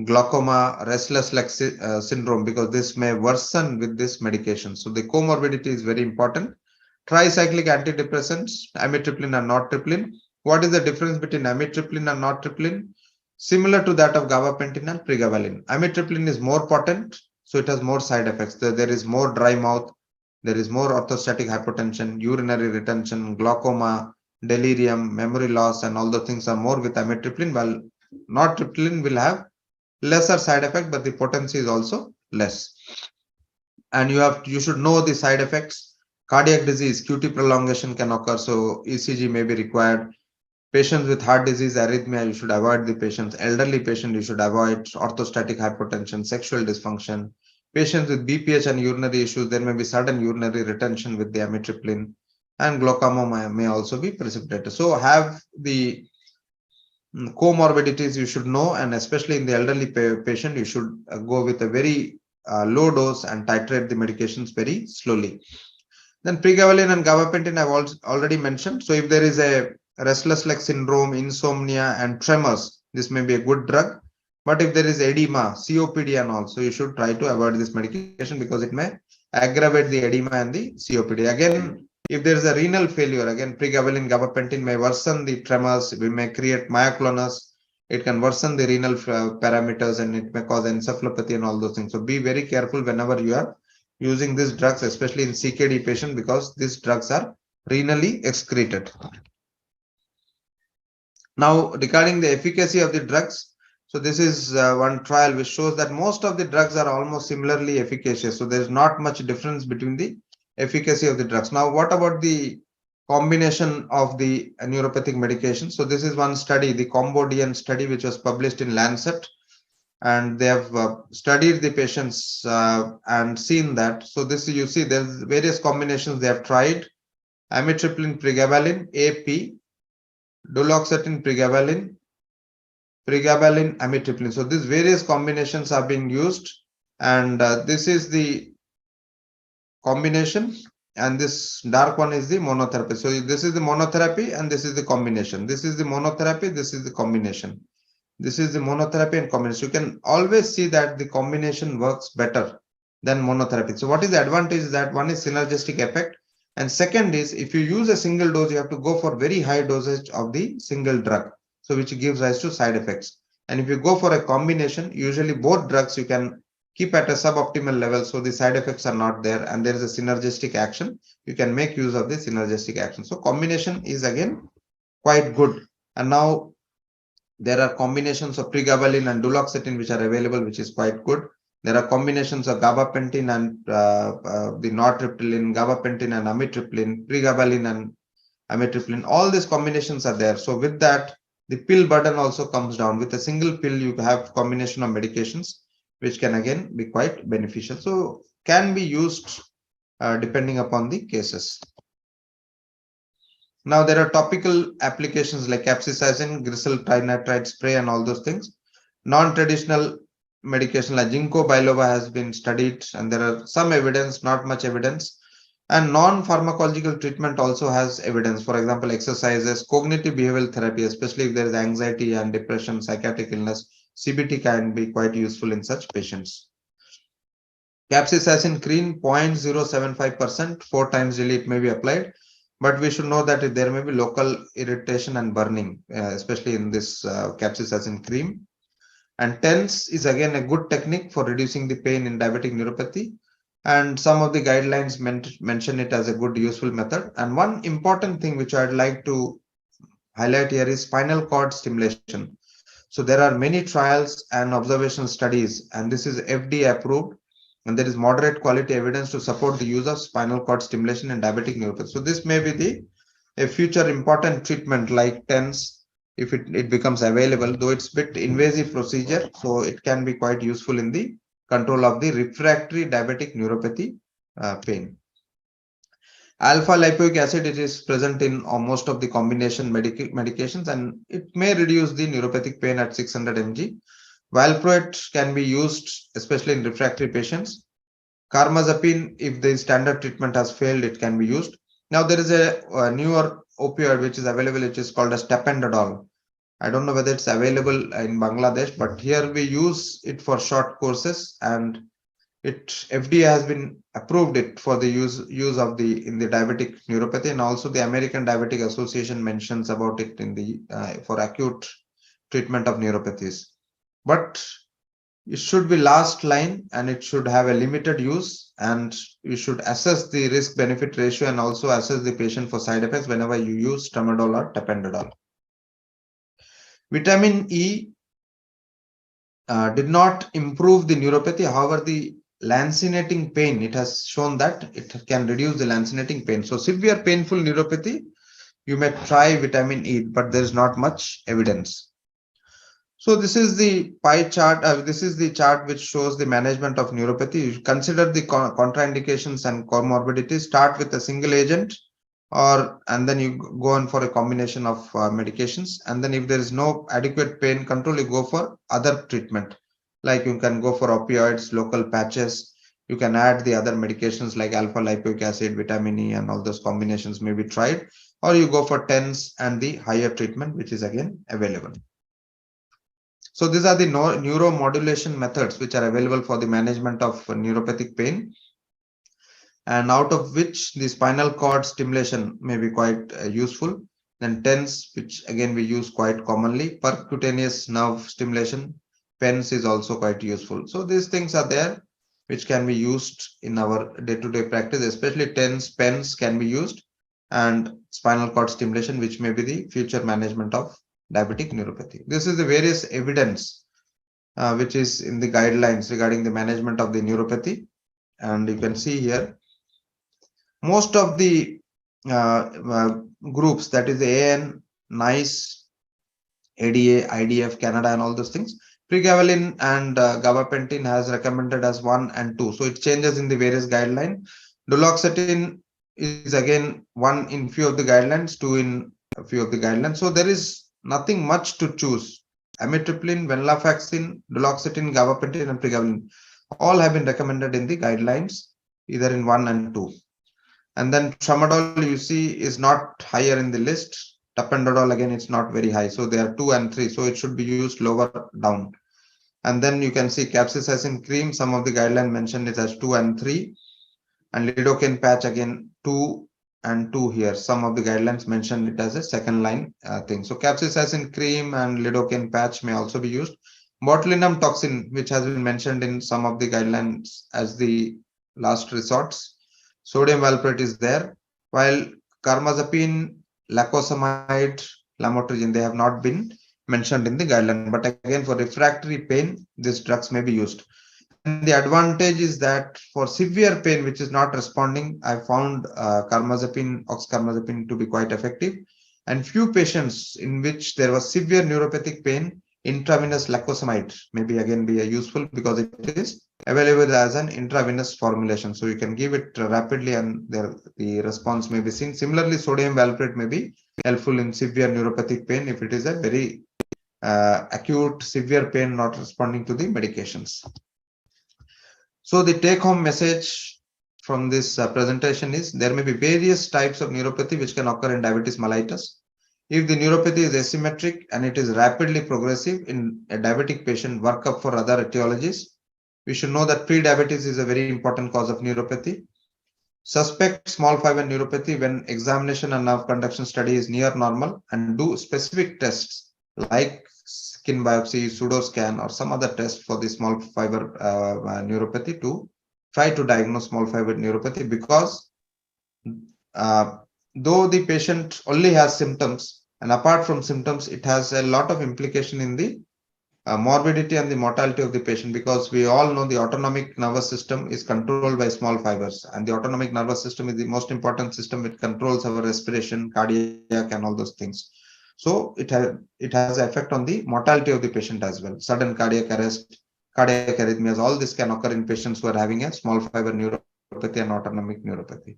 glaucoma, restless leg syndrome, because this may worsen with this medication. So the comorbidity is very important. Tricyclic antidepressants, amitriptyline and nortriptyline. What is the difference between amitriptyline and nortriptyline? Similar to that of gabapentin and pregabalin. Amitriptyline is more potent, so it has more side effects. There is more dry mouth, there is more orthostatic hypotension, urinary retention, glaucoma, delirium, memory loss, and all the things are more with amitriptyline, while nortriptyline will have lesser side effect, but the potency is also less. And you should know the side effects. Cardiac disease, QT prolongation can occur, so ECG may be required. Patients with heart disease, arrhythmia, you should avoid the patients. Elderly patient, you should avoid. Orthostatic hypotension, sexual dysfunction. Patients with BPH and urinary issues, there may be sudden urinary retention with the amitriptyline, and glaucoma may also be precipitated. So have the comorbidities you should know, and especially in the elderly patient, you should go with a very low dose and titrate the medications very slowly. Then pregabalin and gabapentin I've already mentioned. So if there is a restless leg syndrome, insomnia, and tremors, this may be a good drug. But if there is edema, COPD, and also, you should try to avoid this medication because it may aggravate the edema and the COPD. Again, if there is a renal failure, again, pregabalin, gabapentin may worsen the tremors. We may create myoclonus. It can worsen the renal parameters, and it may cause encephalopathy and all those things. So be very careful whenever you are using these drugs, especially in CKD patient, because these drugs are renally excreted. Now, regarding the efficacy of the drugs, so this is one trial which shows that most of the drugs are almost similarly efficacious. So there's not much difference between the efficacy of the drugs. Now, what about the combination of the neuropathic medication? So this is one study, the COMBO-DN study, which was published in Lancet, and they have studied the patients and seen that. So this, you see, there's various combinations they have tried: amitriptyline pregabalin, AP, duloxetine pregabalin, pregabalin amitriptyline. So these various combinations are being used, and this is the combination, and this dark one is the monotherapy. So this is the monotherapy, and this is the combination. This is the monotherapy, this is the combination. This is the monotherapy and combination. You can always see that the combination works better than monotherapy. So what is the advantage? That one is synergistic effect, and second is, if you use a single dose, you have to go for very high dosage of the single drug, so which gives rise to side effects. And if you go for a combination, usually both drugs you can keep at a suboptimal level, so the side effects are not there, and there is a synergistic action. You can make use of the synergistic action. So combination is again quite good. And now there are combinations of pregabalin and duloxetine which are available, which is quite good. There are combinations of gabapentin and the nortriptyline, gabapentin and amitriptyline, pregabalin and amitriptyline. All these combinations are there. So with that, the pill burden also comes down. With a single pill, you have combination of medications, which can again be quite beneficial. So can be used depending upon the cases. Now there are topical applications like capsaicin, glycerol trinitrate spray, and all those things. Non-traditional medication like ginkgo biloba has been studied, and there are some evidence, not much evidence. And non-pharmacological treatment also has evidence. For example, exercises, cognitive behavioral therapy, especially if there is anxiety and depression, psychiatric illness, CBT can be quite useful in such patients. Capsaicin cream 0.075%, 4 times daily it may be applied. But we should know that there may be local irritation and burning, especially in this capsaicin cream. And TENS is again a good technique for reducing the pain in diabetic neuropathy. And some of the guidelines mention it as a good, useful method. And one important thing which I'd like to highlight here is spinal cord stimulation. So there are many trials and observational studies, and this is FDA approved. And there is moderate quality evidence to support the use of spinal cord stimulation in diabetic neuropathy. So this may be a future important treatment like TENS if it becomes available, though it's a bit invasive procedure. So it can be quite useful in the control of the refractory diabetic neuropathy pain. Alpha lipoic acid, it is present in most of the combination medications, and it may reduce the neuropathic pain at 600 mg. Valproate can be used especially in refractory patients. Carbamazepine, if the standard treatment has failed, it can be used. Now there is a newer opioid which is available, which is called as tapentadol. I don't know whether it's available in Bangladesh, but here we use it for short courses, and FDA has been approved it for the use of in the diabetic neuropathy, and also the American Diabetic Association mentions about it in the for acute treatment of neuropathies. But it should be last line, and it should have a limited use, and you should assess the risk benefit ratio and also assess the patient for side effects whenever you use tramadol or tapentadol. Vitamin E did not improve the neuropathy. However, the lancinating pain, it has shown that it can reduce the lancinating pain. So severe painful neuropathy, you may try vitamin E, but there is not much evidence. So this is the pie chart. This is the chart which shows the management of neuropathy. You consider the contraindications and comorbidities. Start with a single agent, and then you go on for a combination of medications. And then if there is no adequate pain control, you go for other treatment. Like you can go for opioids, local patches. You can add the other medications like alpha lipoic acid, vitamin E, and all those combinations may be tried. Or you go for TENS and the higher treatment, which is again available. So these are the neuromodulation methods which are available for the management of neuropathic pain, and out of which the spinal cord stimulation may be quite useful. Then TENS, which again we use quite commonly. Percutaneous nerve stimulation, PENS is also quite useful. So these things are there which can be used in our day-to-day practice, especially TENS, PENS can be used, and spinal cord stimulation, which may be the future management of diabetic neuropathy. This is the various evidence which is in the guidelines regarding the management of the neuropathy. And you can see here most of the groups, that is the AN, NICE, ADA, IDF, Canada, and all those things, pregabalin and gabapentin has recommended as 1 and 2. So it changes in the various guidelines. Duloxetine is again 1 in few of the guidelines, 2 in a few of the guidelines. So there is nothing much to choose. Amitriptyline, venlafaxine, duloxetine, gabapentin, and pregabalin all have been recommended in the guidelines, either in 1 and 2. And then tramadol you see is not higher in the list. Tapentadol again, it's not very high. So they are 2 and 3. So it should be used lower down. And then you can see capsaicin cream. Some of the guidelines mentioned it as 2 and 3. And lidocaine patch again 2 and 2 here. Some of the guidelines mentioned it as a second line thing. So capsaicin cream and lidocaine patch may also be used. Botulinum toxin, which has been mentioned in some of the guidelines as the last resorts. Sodium valproate is there, while carbamazepine, lacosamide, lamotrigine, they have not been mentioned in the guideline. But again, for refractory pain, these drugs may be used. And the advantage is that for severe pain, which is not responding, I found carbamazepine, oxcarbazepine to be quite effective. And few patients in which there was severe neuropathic pain, intravenous lacosamide maybe again be useful because it is available as an intravenous formulation. So you can give it rapidly and the response may be seen. Similarly, sodium valproate may be helpful in severe neuropathic pain if it is a very acute severe pain not responding to the medications. So the take home message from this presentation is there may be various types of neuropathy which can occur in diabetes mellitus. If the neuropathy is asymmetric and it is rapidly progressive in a diabetic patient, work up for other etiologies. We should know that pre-diabetes is a very important cause of neuropathy. Suspect small fiber neuropathy when examination and nerve conduction study is near normal, and do specific tests like skin biopsy, pseudoscan, or some other test for the small fiber neuropathy to try to diagnose small fiber neuropathy, because though the patient only has symptoms, and apart from symptoms, it has a lot of implication in the morbidity and the mortality of the patient, because we all know the autonomic nervous system is controlled by small fibers, and the autonomic nervous system is the most important system which controls our respiration, cardiac, and all those things. So it has an effect on the mortality of the patient as well. Sudden cardiac arrest, cardiac arrhythmias, all this can occur in patients who are having a small fiber neuropathy and autonomic neuropathy.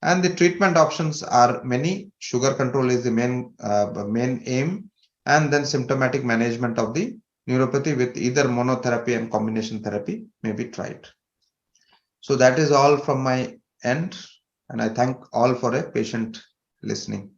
And the treatment options are many. Sugar control is the main aim, and then symptomatic management of the neuropathy with either monotherapy and combination therapy may be tried. So that is all from my end, and I thank all for a patient listening.